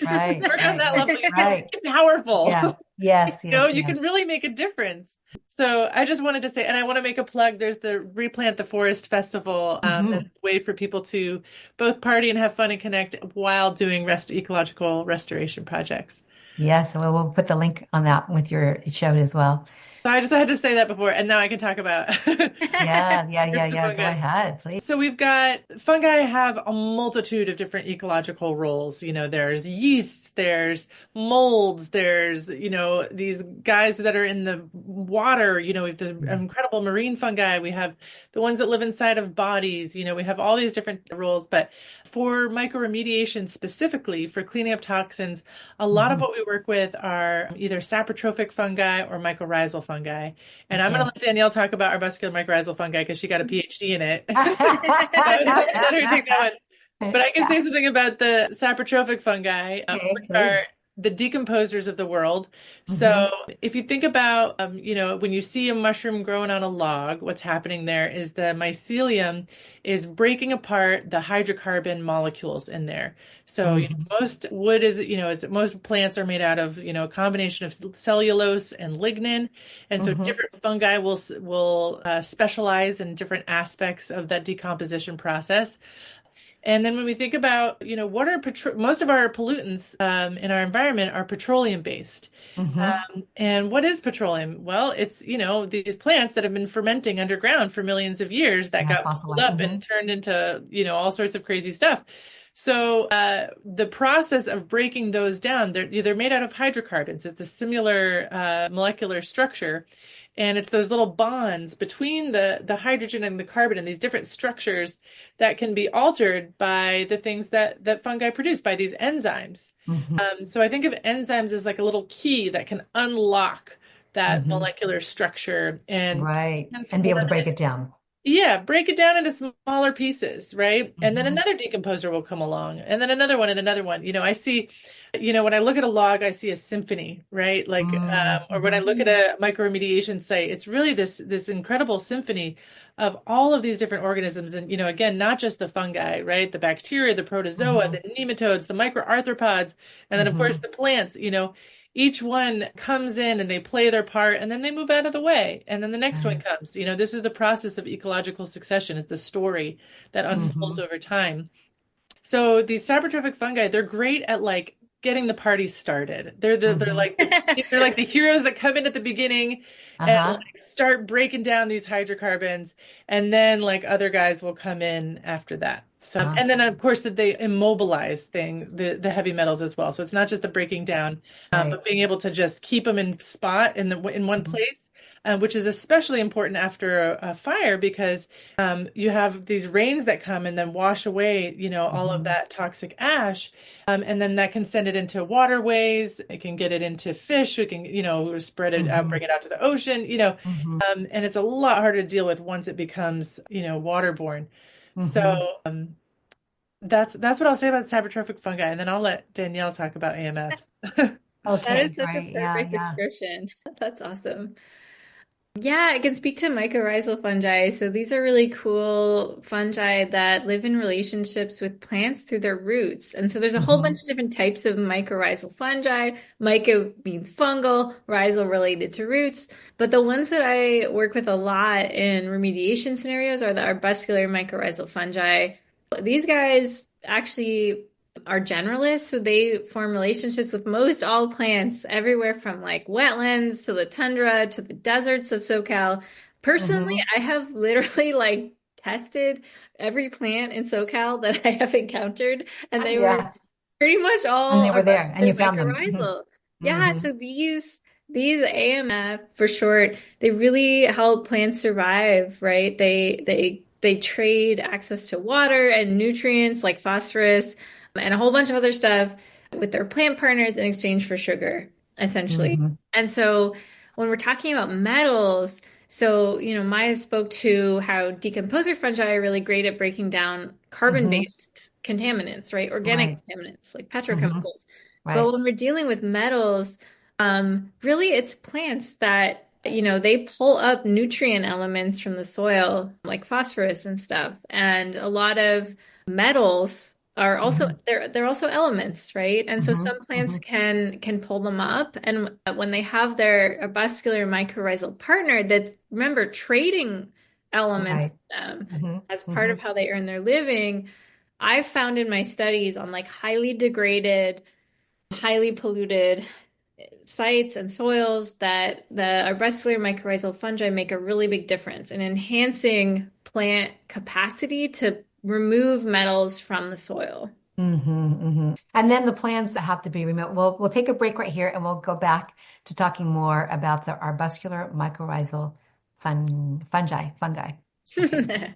S2: Right,
S3: work on
S2: right,
S3: that level, you can
S2: right.
S3: get powerful.
S2: Yeah. Yes, yes,
S3: You
S2: yes.
S3: can really make a difference. So I just wanted to say, and I want to make a plug. There's the Replant the Forest Festival. That's
S2: Hmm.
S3: a way for people to both party and have fun and connect while doing ecological restoration projects.
S2: Yes, well, we'll put the link on that with your show as well.
S3: So I just had to say that before, and now I can talk about groups of
S2: Go
S3: fungi.
S2: ahead, please.
S3: So we've got fungi have a multitude of different ecological roles. There's yeasts, there's molds, there's, these guys that are in the water. We have the incredible marine fungi. We have the ones that live inside of bodies. We have all these different roles. But for mycoremediation specifically, for cleaning up toxins, a lot of what we work with are either saprotrophic fungi or mycorrhizal fungi. And I'm going to let Danielle talk about arbuscular mycorrhizal fungi because she got a PhD in it. Let her take that one. But I can say something about the saprotrophic fungi, which are the decomposers of the world. So if you think about, when you see a mushroom growing on a log, what's happening there is the mycelium is breaking apart the hydrocarbon molecules in there. So most wood is, most plants are made out of, a combination of cellulose and lignin. And so different fungi will specialize in different aspects of that decomposition process. And then when we think about, what are most of our pollutants in our environment are petroleum based. And what is petroleum? Well, it's, these plants that have been fermenting underground for millions of years that got pulled up and turned into, all sorts of crazy stuff. So the process of breaking those down, they're made out of hydrocarbons. It's a similar molecular structure. And it's those little bonds between the hydrogen and the carbon and these different structures that can be altered by the things that fungi produce, by these enzymes. So I think of enzymes as like a little key that can unlock that molecular structure and
S2: be able to break it down.
S3: Yeah, break it down into smaller pieces, right? And then another decomposer will come along, and then another one and another one. I see, when I look at a log, I see a symphony, right? Like, or when I look at a mycoremediation site, it's really this incredible symphony of all of these different organisms. And, again, not just the fungi, right? The bacteria, the protozoa, the nematodes, the microarthropods, and then of course the plants, each one comes in and they play their part and then they move out of the way. And then the next one comes. This is the process of ecological succession. It's a story that unfolds over time. So these saprotrophic fungi, they're great at like getting the party started. They're like the heroes that come in at the beginning and like, start breaking down these hydrocarbons, and then like other guys will come in after that. So and then of course that they immobilize the heavy metals as well. So it's not just the breaking down, but being able to just keep them in one place. Which is especially important after a fire because you have these rains that come and then wash away, all of that toxic ash. And then that can send it into waterways. It can get it into fish. We can, spread it out, bring it out to the ocean, and it's a lot harder to deal with once it becomes, waterborne. So that's what I'll say about saprotrophic fungi. And then I'll let Danielle talk about AMFs.
S4: That is such a perfect description. That's awesome. Yeah, I can speak to mycorrhizal fungi. So these are really cool fungi that live in relationships with plants through their roots. And so there's a whole bunch of different types of mycorrhizal fungi. Myco means fungal, rhizal related to roots. But the ones that I work with a lot in remediation scenarios are the arbuscular mycorrhizal fungi. These guys actually are generalists, so they form relationships with most all plants everywhere from like wetlands to the tundra to the deserts of SoCal. Personally, I have literally like tested every plant in SoCal that I have encountered, and they were pretty much all
S2: and they were there, and you found them.
S4: Yeah, so these AMF for short, they really help plants survive, right? They trade access to water and nutrients like phosphorus and a whole bunch of other stuff with their plant partners in exchange for sugar, essentially. And so when we're talking about metals, so, Maya spoke to how decomposer fungi are really great at breaking down carbon-based contaminants, right? Organic contaminants like petrochemicals. But when we're dealing with metals, really it's plants that, they pull up nutrient elements from the soil like phosphorus and stuff. And a lot of metals are also they're also elements, right? And so some plants can pull them up, and when they have their arbuscular mycorrhizal partner that's, remember, trading elements with them as part of how they earn their living, I've found in my studies on like highly degraded, highly polluted sites and soils that the arbuscular mycorrhizal fungi make a really big difference in enhancing plant capacity to remove metals from the soil.
S2: And then the plants have to be removed. We'll take a break right here and we'll go back to talking more about the arbuscular mycorrhizal fungi. Okay.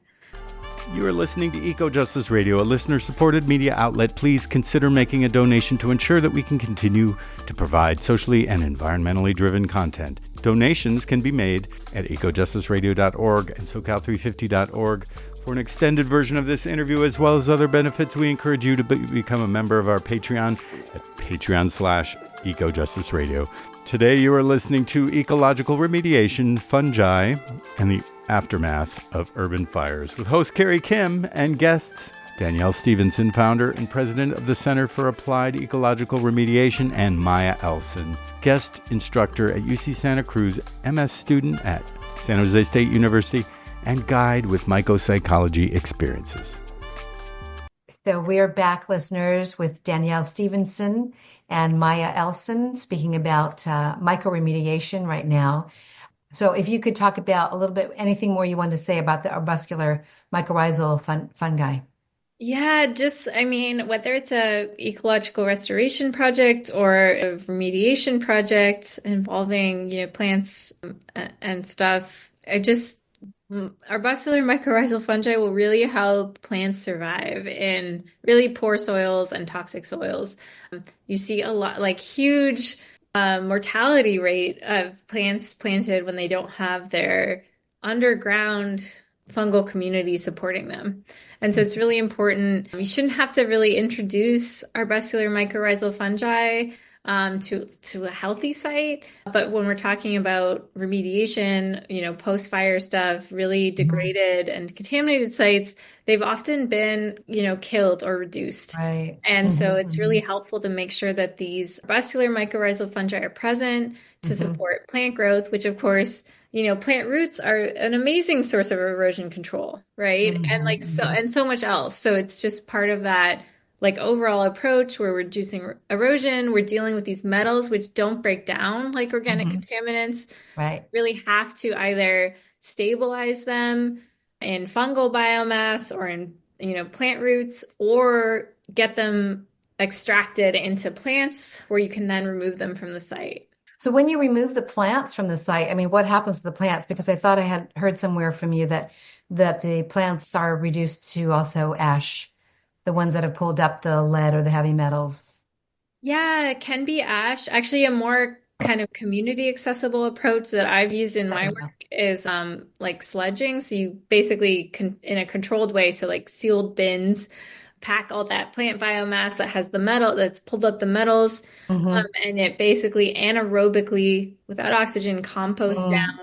S1: You are listening to Eco Justice Radio, a listener-supported media outlet. Please consider making a donation to ensure that we can continue to provide socially and environmentally driven content. Donations can be made at ecojusticeradio.org and socal350.org. For an extended version of this interview, as well as other benefits, we encourage you to become a member of our Patreon at patreon.com/ecojusticeradio. Today, you are listening to Ecological Remediation, Fungi, and the Aftermath of Urban Fires with host Carrie Kim and guests Danielle Stevenson, founder and president of the Center for Applied Ecological Remediation, and Maya Elson, guest instructor at UC Santa Cruz, MS student at San Jose State University, and guide with mycopsychology experiences.
S2: So we're back, listeners, with Danielle Stevenson and Maya Elson speaking about mycoremediation right now. So if you could talk about a little bit, anything more you want to say about the arbuscular mycorrhizal fungi.
S4: Yeah, whether it's a ecological restoration project or a remediation project involving, plants and stuff, arbuscular mycorrhizal fungi will really help plants survive in really poor soils and toxic soils. You see a lot, like huge mortality rate of plants planted when they don't have their underground fungal community supporting them. And so it's really important. You shouldn't have to really introduce arbuscular mycorrhizal fungi to a healthy site. But when we're talking about remediation, post-fire stuff, really degraded and contaminated sites, they've often been, killed or reduced.
S2: Right.
S4: And so it's really helpful to make sure that these arbuscular mycorrhizal fungi are present to support plant growth, which of course, plant roots are an amazing source of erosion control, right? And so much else. So it's just part of that overall approach where we're reducing erosion, we're dealing with these metals which don't break down like organic contaminants.
S2: Right.
S4: So really have to either stabilize them in fungal biomass or in, plant roots, or get them extracted into plants where you can then remove them from the site.
S2: So when you remove the plants from the site, what happens to the plants? Because I thought I had heard somewhere from you that the plants are reduced to also ash, the ones that have pulled up the lead or the heavy metals.
S4: Yeah, it can be ash. Actually, a more kind of community accessible approach that I've used in my work is sledging. So you basically in a controlled way, so sealed bins, pack all that plant biomass that has the metal, that's pulled up the metals, and it basically anaerobically, without oxygen, composts down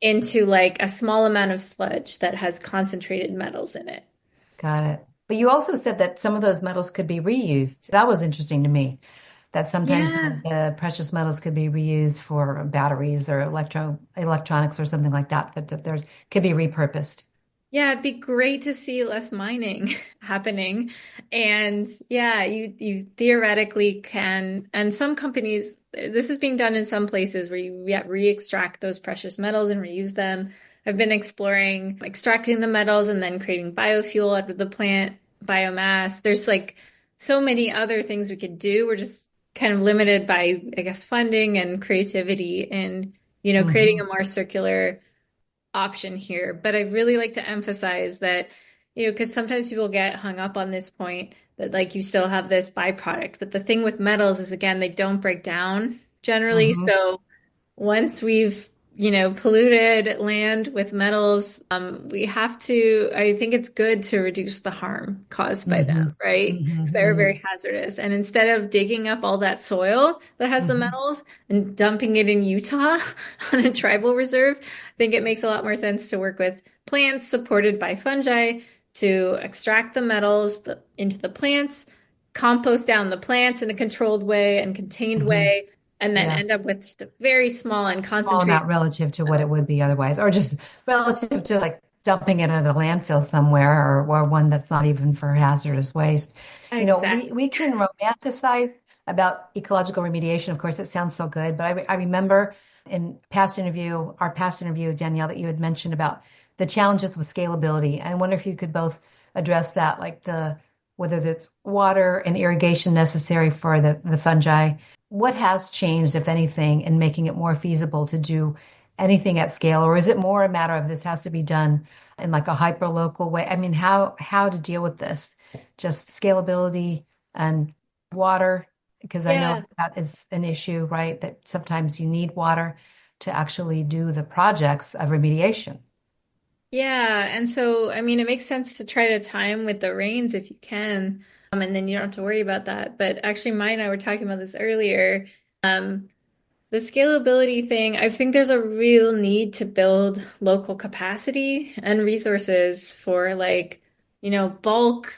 S4: into a small amount of sludge that has concentrated metals in it.
S2: Got it. But you also said that some of those metals could be reused. That was interesting to me, that sometimes the precious metals could be reused for batteries or electronics or something like that, that there could be repurposed.
S4: Yeah, it'd be great to see less mining happening. And yeah, you theoretically can, and some companies, this is being done in some places where you re-extract those precious metals and reuse them. I've been exploring extracting the metals and then creating biofuel out of the plant biomass. There's so many other things we could do. We're just kind of limited by, I guess, funding and creativity and, creating a more circular option here. But I really like to emphasize that, because sometimes people get hung up on this point that you still have this byproduct. But the thing with metals is, again, they don't break down generally. So once we've polluted land with metals, we have to, I think it's good to reduce the harm caused by them, right? Because they're very hazardous. And instead of digging up all that soil that has the metals and dumping it in Utah on a tribal reserve, I think it makes a lot more sense to work with plants supported by fungi to extract the metals into the plants, compost down the plants in a controlled way and contained way, and then end up with just a very small and concentrated
S2: amount relative to what it would be otherwise, or just relative to dumping it at a landfill somewhere or one that's not even for hazardous waste.
S4: Exactly.
S2: We can romanticize about ecological remediation. Of course, it sounds so good, but I remember in our past interview, Danielle, that you had mentioned about the challenges with scalability. I wonder if you could both address that, like whether it's water and irrigation necessary for the fungi. What has changed, if anything, in making it more feasible to do anything at scale? Or is it more a matter of this has to be done in like a hyper local way? I mean, how to deal with this? Just scalability and water, because I know
S4: Yeah.
S2: that is an issue, right? That sometimes you need water to actually do the projects of remediation.
S4: Yeah. And so, I mean, it makes sense to try to time with the rains if you can. And then you don't have to worry about that. But actually, Maya and I were talking about this earlier. The scalability thing, I think there's a real need to build local capacity and resources for bulk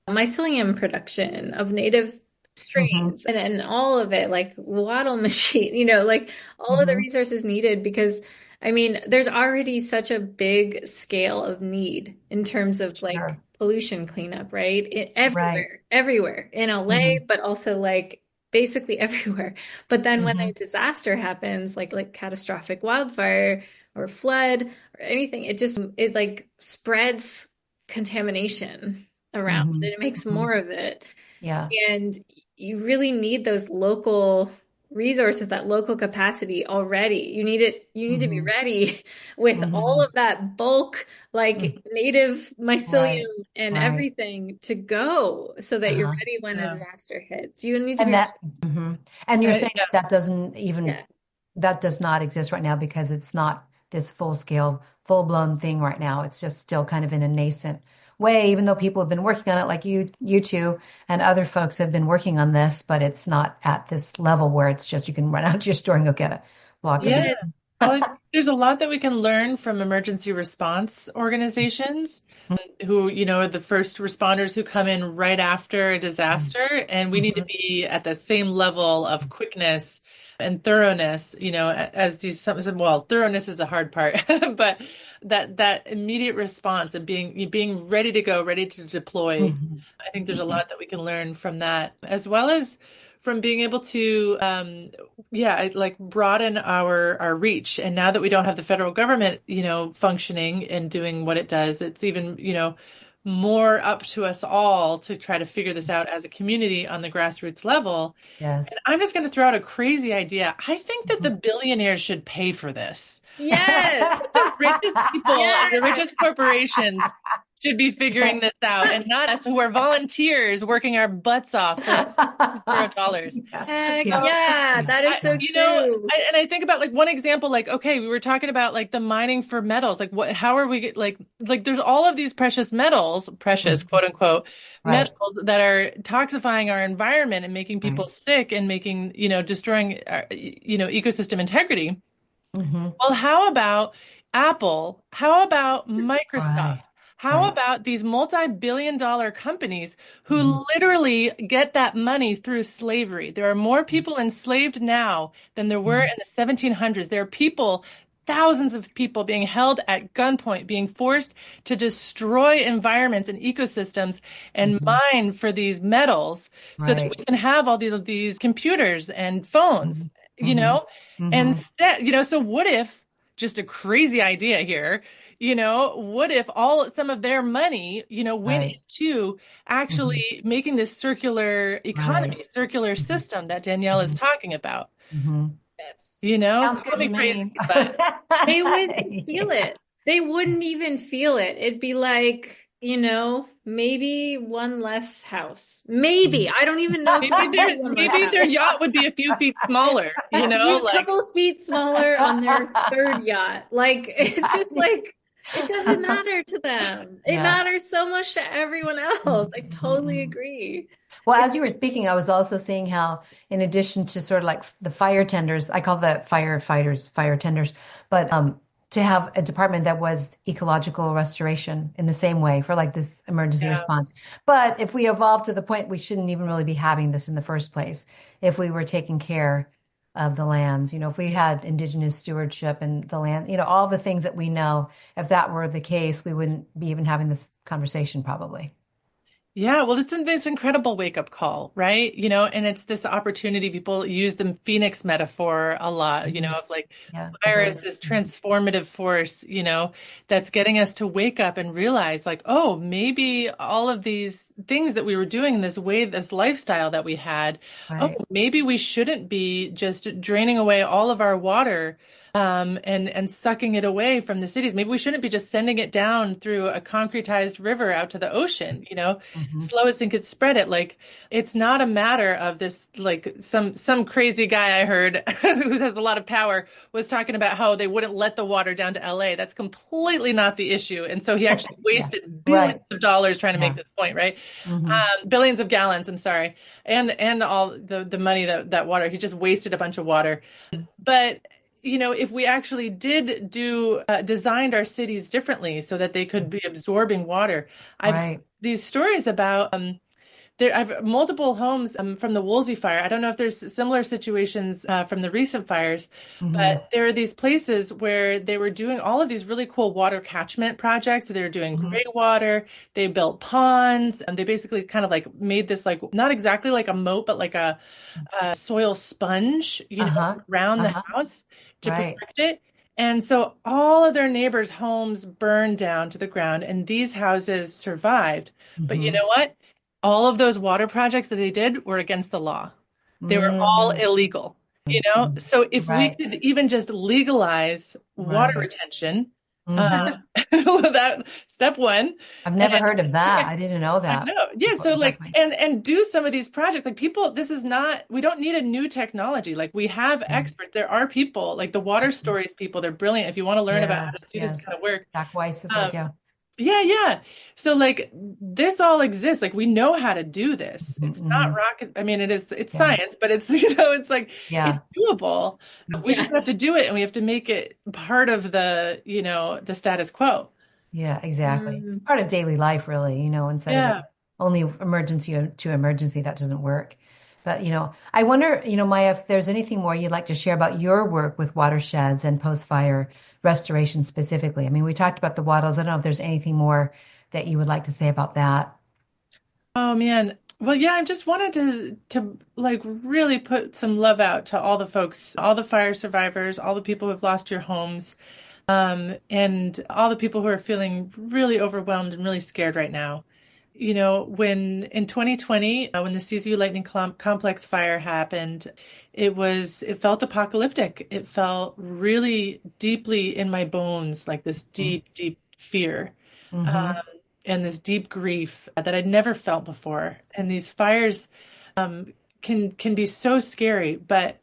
S4: mycelium production of native
S2: Hmm.
S4: strains and all of it, like wattle machine, like all of the
S2: Hmm.
S4: resources needed because I mean, there's already such a big scale of need in terms of like
S2: Sure.
S4: pollution cleanup, right?
S2: Right.
S4: Everywhere in LA,
S2: Hmm.
S4: but also like basically everywhere. But then when
S2: Hmm.
S4: a disaster happens, like catastrophic wildfire or flood or anything, it like spreads contamination around
S2: Hmm.
S4: and it makes
S2: Hmm.
S4: more of it.
S2: Yeah.
S4: And you really need those local resources, that local capacity already. You need to be
S2: Hmm.
S4: ready with all
S2: Hmm.
S4: of that bulk, like native mycelium
S2: Right.
S4: and
S2: Right.
S4: everything to go so that you're
S2: Uh-huh.
S4: ready when a
S3: Yeah.
S4: disaster hits. You need to
S2: And
S4: be,
S2: and you're saying
S3: Yeah.
S2: that doesn't even,
S4: yeah.
S2: that does not exist right now because it's not this full scale, full blown thing right now. It's just still kind of in a nascent way, even though people have been working on it, like you two and other folks have been working on this, but it's not at this level where it's just you can run out to your store and go get a block of
S3: Yeah.
S2: it.
S4: Yeah.
S3: Well, there's a lot that we can learn from emergency response organizations who, are the first responders who come in right after a disaster. And we need to
S2: Mhm.
S3: be at the same level of quickness and thoroughness, as well, thoroughness is a hard part, but that immediate response and being ready to go, ready to deploy.
S2: Mhm.
S3: I think there's a
S2: Mhm.
S3: lot that we can learn from that, as well as from being able to like broaden our reach. And now that we don't have the federal government, functioning and doing what it does, it's even, more up to us all to try to figure this out as a community on the grassroots level. And
S2: Yes.
S3: I'm just going to throw out a crazy idea. I think that the
S2: Mhm.
S3: billionaires should pay for this.
S4: Yes.
S3: The richest people and the
S4: Yes.
S3: richest corporations should be figuring this out, and not us who are volunteers working our butts off for $0.
S2: Yeah.
S4: Heck
S2: Yeah.
S4: yeah,
S2: Yeah.
S4: that is so
S3: You know,
S4: true.
S3: and I think about like one example, like, okay, we were talking about like the mining for metals, like how are we like there's all of these precious metals, precious
S2: Mhm.
S3: quote unquote
S2: Right.
S3: metals that are toxifying our environment and making people
S2: Right.
S3: sick and making, destroying, ecosystem integrity.
S2: Hmm.
S3: Well, how about Apple? How about Microsoft?
S2: Right.
S3: How
S2: Right.
S3: about these multi-billion-dollar companies
S2: Mhm.
S3: who literally get that money through slavery? There are more people enslaved now than there were
S2: Mhm.
S3: in the 1700s. There are people, thousands of people being held at gunpoint, being forced to destroy environments and ecosystems and
S2: Mhm.
S3: mine for these metals so that
S2: Right.
S3: we can have all these computers and phones,
S2: Mhm.
S3: you
S2: Mhm.
S3: know?
S2: Mhm.
S3: Instead, so what if, just a crazy idea here, what if some of their money, went
S2: Right.
S3: into
S2: Mhm.
S3: actually making this circular
S2: Right.
S3: economy, circular
S2: Mhm.
S3: system that Danielle is
S2: Mhm.
S3: talking about?
S2: Mhm.
S4: Yes.
S2: Sounds
S3: Call
S2: good to
S3: me crazy,
S2: me.
S3: but
S4: They would feel
S2: Yeah.
S4: it. They wouldn't even feel it. It'd be like, maybe one less house. Maybe. I don't even know if it would be one less
S3: maybe
S4: house.
S3: their yacht would be a few feet smaller,
S4: A
S3: like.
S4: couple feet smaller on their third yacht. Like, it's just like, it doesn't matter to them. It
S2: Yeah.
S4: matters so much to everyone else. I totally
S2: Mhm.
S4: agree.
S2: Well,
S4: It's
S2: as you were speaking, I was also seeing how, in addition to sort of like the fire tenders, I call the firefighters fire tenders, but to have a department that was ecological restoration in the same way for like this emergency
S3: Yeah.
S2: response. But if we evolve to the point, we shouldn't even really be having this in the first place. If we were taking care of the lands, if we had indigenous stewardship and the land, all the things that we know, if that were the case, we wouldn't be even having this conversation probably.
S3: Yeah, well, it's this incredible wake-up call, right? And it's this opportunity. People use the phoenix metaphor a lot, of like
S2: Yeah, the
S3: fire is
S2: bird.
S3: this transformative force, that's getting us to wake up and realize like, oh, maybe all of these things that we were doing, this lifestyle that we had, oh,
S2: Right.
S3: maybe we shouldn't be just draining away all of our water and sucking it away from the cities. Maybe we shouldn't be just sending it down through a concretized river out to the ocean,
S2: Hmm.
S3: slow it and could spread it. Like it's not a matter of this, like some crazy guy I heard who has a lot of power was talking about how they wouldn't let the water down to LA. That's completely not the issue. And so he actually
S2: Yeah.
S3: wasted billions
S2: Right.
S3: of dollars trying to make
S2: Yeah.
S3: this point, right?
S2: Hmm.
S3: Billions of gallons, I'm sorry. And all the money that water, he just wasted a bunch of water. But if we actually did designed our cities differently so that they could be absorbing water, I've
S2: Right.
S3: these stories about I've multiple homes from the Woolsey fire. I don't know if there's similar situations from the recent fires,
S2: Hmm.
S3: but there are these places where they were doing all of these really cool water catchment projects. So they were doing
S2: Hmm.
S3: gray water. They built ponds, and they basically kind of like made this like not exactly like a moat, but like a soil sponge,
S2: Uh-huh.
S3: around the
S2: Uh-huh.
S3: house to
S2: Right.
S3: protect it. And so all of their neighbors' homes burned down to the ground, and these houses survived. But you
S2: Hmm.
S3: know what? All of those water projects that they did were against the law. They were all
S2: Mm.
S3: illegal, So if we
S2: Right.
S3: could even just legalize water
S2: Right.
S3: retention,
S2: Hmm.
S3: that step one,
S2: I've never
S3: and
S2: heard of that. I didn't know
S3: I
S2: that.
S3: know. Yeah, so like
S2: Exactly.
S3: and do some of these projects. Like people, this is not we don't need a new technology. Like we have
S2: Mm.
S3: experts. There are people, like the water stories people, they're brilliant if you want to learn about how
S2: Yes.
S3: to do this
S2: Yes.
S3: kind of work.
S2: Jack Weiss's
S3: Um,
S2: work. Yeah.
S3: yeah, yeah. So like this all exists. Like we know how to do this. It's not
S2: Hmm.
S3: rocket. I mean, it's
S2: Yeah.
S3: science, but it's it's like it's
S2: Yeah.
S3: doable. We
S4: Yeah.
S3: just have to do it and we have to make it part of the status quo.
S2: Yeah, exactly.
S4: Mm.
S2: Part of daily life, really, instead of it
S3: Yeah.
S2: only emergency to emergency, that doesn't work. But, I wonder, Maya, if there's anything more you'd like to share about your work with watersheds and post-fire restoration specifically. I mean, we talked about the wattles. I don't know if there's anything more that you would like to say about that.
S3: Oh man. Well, yeah, I just wanted to like really put some love out to all the folks, all the fire survivors, all the people who have lost your homes, and all the people who are feeling really overwhelmed and really scared right now. When in 2020, when the CZU Lightning Complex fire happened, it felt apocalyptic. It felt really deeply in my bones, like this deep, deep fear. Um,
S2: Mm-hmm.
S3: and this deep grief that I'd never felt before. And these fires can be so scary, but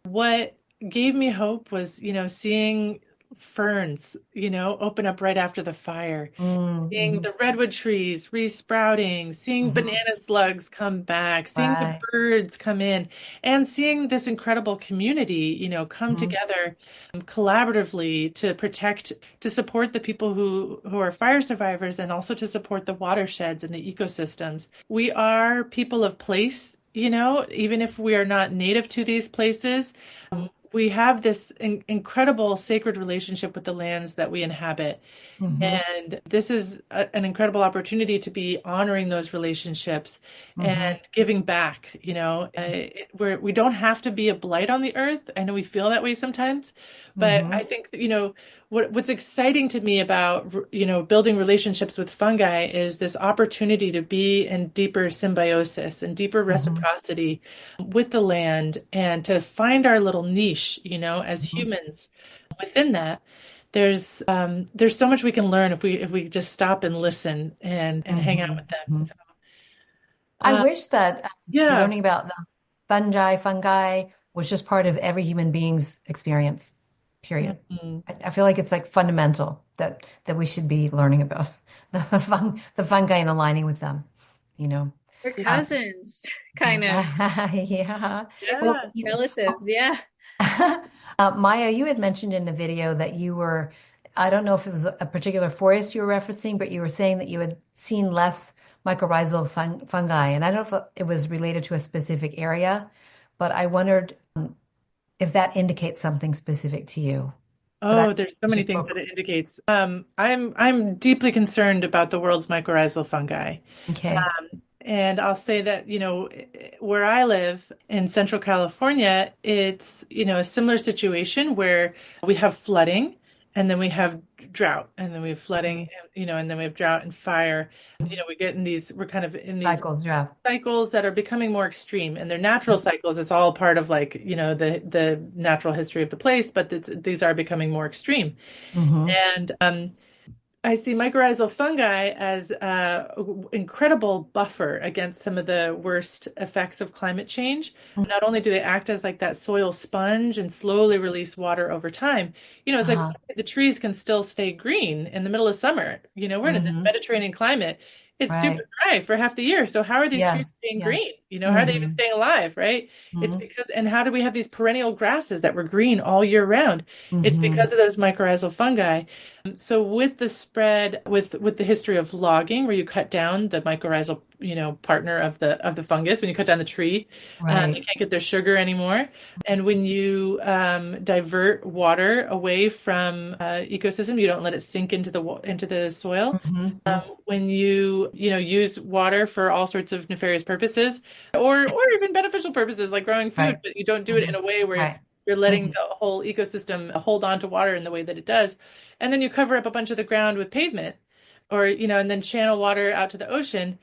S3: what gave me hope was, seeing ferns, open up right after the fire, seeing
S2: Mm-hmm.
S3: the redwood trees resprouting, seeing
S2: Hmm.
S3: banana slugs come back, seeing the
S2: Right.
S3: birds come in, and seeing this incredible community, come
S2: Hmm.
S3: together collaboratively to protect, to support the people who are fire survivors and also to support the watersheds and the ecosystems. We are people of place, even if we are not native to these places. We have this incredible sacred relationship with the lands that we inhabit.
S2: Hmm.
S3: And this is an incredible opportunity to be honoring those relationships
S2: Hmm.
S3: and giving back, where we don't have to be a blight on the earth. I know we feel that way sometimes, but
S2: Hmm.
S3: I think that, what's exciting to me about, building relationships with fungi is this opportunity to be in deeper symbiosis and deeper
S2: Hmm.
S3: reciprocity with the land and to find our little niche, as
S2: Hmm.
S3: humans within that. There's so much we can learn if we just stop and listen and hang out
S2: Hmm.
S3: with them.
S2: Hmm.
S3: So
S2: I
S3: uh,
S2: wish that
S3: yeah,
S2: learning about the fungi was just part of every human being's experience, period.
S3: Mhm.
S2: I feel like it's like fundamental that we should be learning about the fungi and aligning with them, you know.
S4: We're
S3: Yeah,
S4: cousins, kind of
S2: Yeah. Well,
S3: yeah.
S4: relatives. Yeah.
S2: Maya, you had mentioned in the video that you were, I don't know if it was a particular forest you were referencing, but you were saying that you had seen less mycorrhizal fungi. And I don't know if it was related to a specific area, but I wondered if that indicates something specific to you. But I
S3: Oh, there's so many
S2: just
S3: things
S2: spoke.
S3: that it indicates. I'm deeply concerned about the world's mycorrhizal fungi.
S2: Okay.
S3: And I'll say that, where I live in Central California, it's, a similar situation where we have flooding and then we have drought and then we have flooding,
S2: Mhm.
S3: and then we have drought and fire. We're kind of in these
S2: Cycles, yeah.
S3: cycles that are becoming more extreme and they're natural cycles. It's all part of like, the natural history of the place, but these are becoming more extreme.
S2: Hmm.
S3: And I see mycorrhizal fungi as an incredible buffer against some of the worst effects of climate change. Not only do they act as like that soil sponge and slowly release water over time, it's like
S2: Uh-huh.
S3: the trees can still stay green in the middle of summer. We're in this
S2: Hmm.
S3: Mediterranean climate. It's super
S2: Right.
S3: dry for half the year. So how are these trees
S2: Yes.
S3: staying
S2: Yes.
S3: green? How are they even
S2: Hmm.
S3: staying alive, right? It's
S2: Hmm.
S3: because, and how do we have these perennial grasses that were green all year round? It's
S2: Hmm.
S3: because of those mycorrhizal fungi. So with the spread, with the history of logging, where you cut down the mycorrhizal, partner of the fungus, when you cut down the tree, you
S2: Right.
S3: can't get their sugar anymore. And when you divert water away from ecosystem, you don't let it sink into the soil.
S2: Hmm.
S3: When you use water for all sorts of nefarious purposes, or even beneficial purposes like growing food,
S2: Right.
S3: but you don't do it
S2: Hmm.
S3: in a way where
S2: Right.
S3: you're letting
S2: Hmm.
S3: the whole ecosystem hold on to water in the way that it does. And then you cover up a bunch of the ground with pavement or, and then channel water out to the ocean,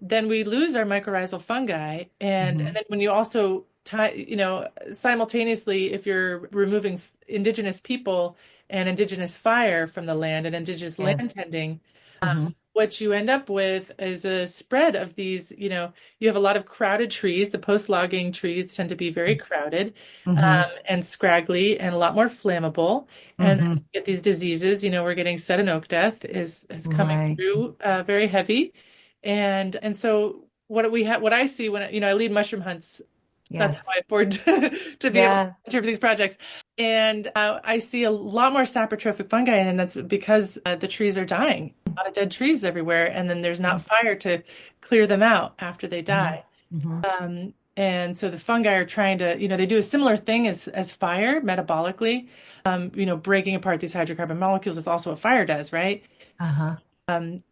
S3: then we lose our mycorrhizal fungi. And
S2: Hmm.
S3: then when you also tie, simultaneously, if you're removing indigenous people and indigenous fire from the land and indigenous land
S2: Yes.
S3: tending,
S2: Hmm.
S3: what you end up with is a spread of these, you have a lot of crowded trees. The post-logging trees tend to be very crowded,
S2: Hmm.
S3: and scraggly and a lot more flammable. And then
S2: Hmm.
S3: you get these diseases, we're getting sudden oak death is coming
S2: Right.
S3: through very heavy. And so what I see when I lead mushroom hunts, that's how
S2: Yes.
S3: I afford to be able to
S2: Yeah.
S3: volunteer for these projects. And I see a lot more saprotrophic fungi, and that's because the trees are dying. A lot of dead trees everywhere, and then there's not fire to clear them out after they
S2: Hmm.
S3: die.
S2: Hmm.
S3: And so the fungi are trying to, they do a similar thing as fire metabolically, breaking apart these hydrocarbon molecules. It's also what fire does, right?
S2: Uh-huh.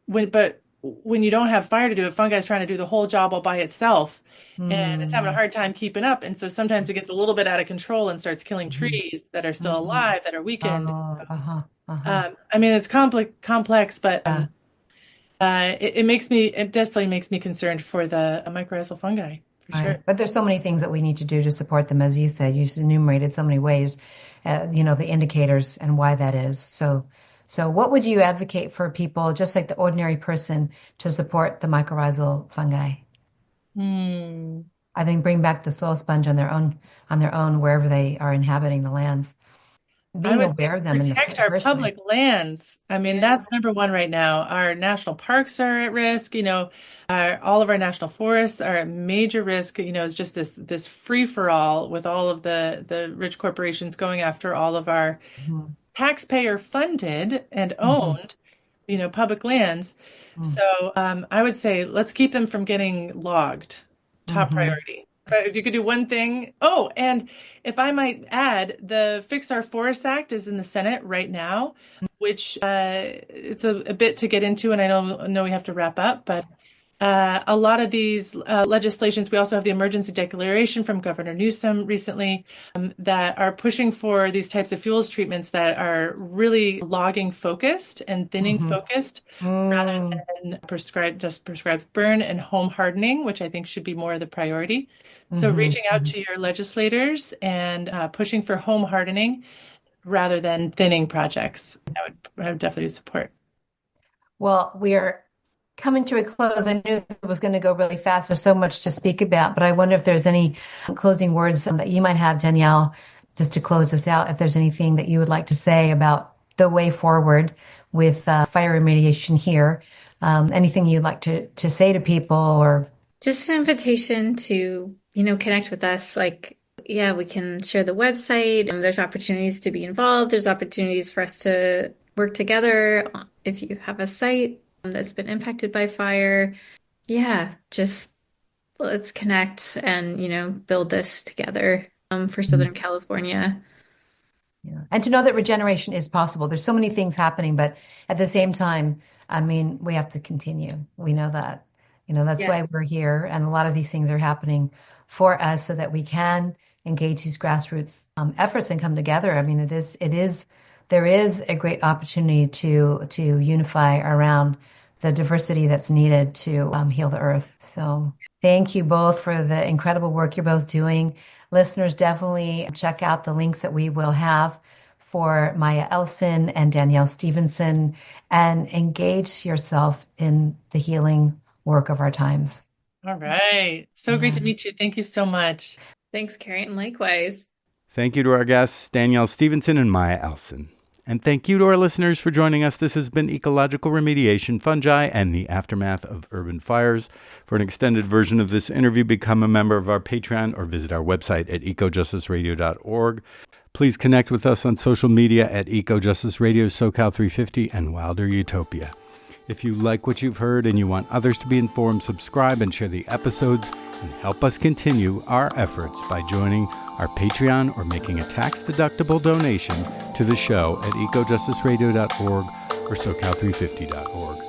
S3: But when you don't have fire to do it, fungi is trying to do the whole job all by itself, and it's having a
S2: Mm-hmm.
S3: hard time keeping up. And so sometimes it gets a little bit out of control and starts killing
S2: Hmm.
S3: trees that are still
S2: Hmm.
S3: alive, that are weakened.
S2: Oh, uh-huh. Uh-huh.
S3: I mean, it's complex, but
S2: Yeah.
S3: it definitely makes me concerned for the mycorrhizal fungi for sure.
S2: Right. But there's so many things that we need to do to support them, as you said. You just enumerated so many ways, the indicators and why that is. So what would you advocate for people, just like the ordinary person, to support the mycorrhizal fungi?
S3: Hmm.
S2: I think bring back the soil sponge on their own, wherever they are inhabiting the lands.
S3: I
S2: Being
S3: would say
S2: aware of them in the
S3: protect our
S2: first place.
S3: public lands. I mean,
S2: Yeah.
S3: that's number one right now. Our national parks are at risk. All of our national forests are at major risk. It's just this free for all with all of the rich corporations going after all of our
S2: Hmm.
S3: taxpayer funded and
S2: Hmm.
S3: owned, public lands.
S2: Hmm.
S3: So I would say let's keep them from getting logged. Top
S2: Hmm.
S3: priority. But if you could do one thing, oh, and if I might add, the Fix Our Forests Act is in the Senate right now, which it's a bit to get into, and I know we have to wrap up, but a lot of these legislations, we also have the emergency declaration from Governor Newsom recently that are pushing for these types of fuels treatments that are really logging focused and thinning
S2: Hmm.
S3: focused rather
S2: Hmm.
S3: than prescribed burn and home hardening, which I think should be more of the priority. So
S2: Hmm.
S3: reaching out to your legislators and pushing for home hardening rather than thinning projects, I would definitely support.
S2: Well, we are coming to a close. I knew it was going to go really fast. There's so much to speak about, but I wonder if there's any closing words that you might have, Danielle, just to close this out. If there's anything that you would like to say about the way forward with fire remediation here, anything you'd like to say to people or.
S4: Just an invitation to, connect with us. Like, yeah, we can share the website and there's opportunities to be involved. There's opportunities for us to work together if you have a site that's been impacted by fire. Yeah, just let's connect and, build this together for Southern California.
S2: Yeah. And to know that regeneration is possible. There's so many things happening, but at the same time, I mean, we have to continue. We know that. That's why
S4: Yes.
S2: we're here. And a lot of these things are happening for us so that we can engage these grassroots efforts and come together. I mean, there is a great opportunity to unify around the diversity that's needed to heal the earth. So thank you both for the incredible work you're both doing. Listeners, definitely check out the links that we will have for Maya Elson and Danielle Stevenson and engage yourself in the healing work of our times.
S3: All right. So great to meet you. Thank you so much.
S4: Thanks, Carrie, and likewise.
S1: Thank you to our guests, Danielle Stevenson and Maya Elson. And thank you to our listeners for joining us. This has been Ecological Remediation, Fungi, and the Aftermath of Urban Fires. For an extended version of this interview, become a member of our Patreon or visit our website at ecojusticeradio.org. Please connect with us on social media at EcoJustice Radio, SoCal350, and Wilder Utopia. If you like what you've heard and you want others to be informed, subscribe and share the episodes and help us continue our efforts by joining our Patreon or making a tax-deductible donation to the show at ecojusticeradio.org or socal350.org.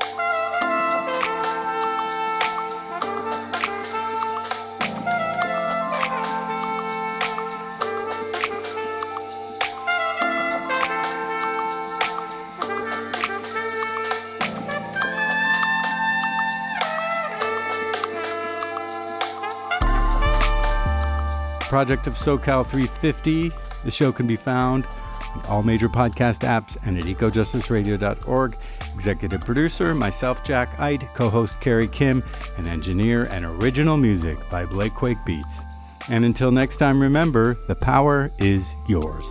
S1: Project of SoCal 350. The show can be found on all major podcast apps and at ecojusticeradio.org. Executive producer, myself, Jack Ide, co-host Carrie Kim, and engineer and original music by Blake Quake Beats. And until next time, remember, the power is yours.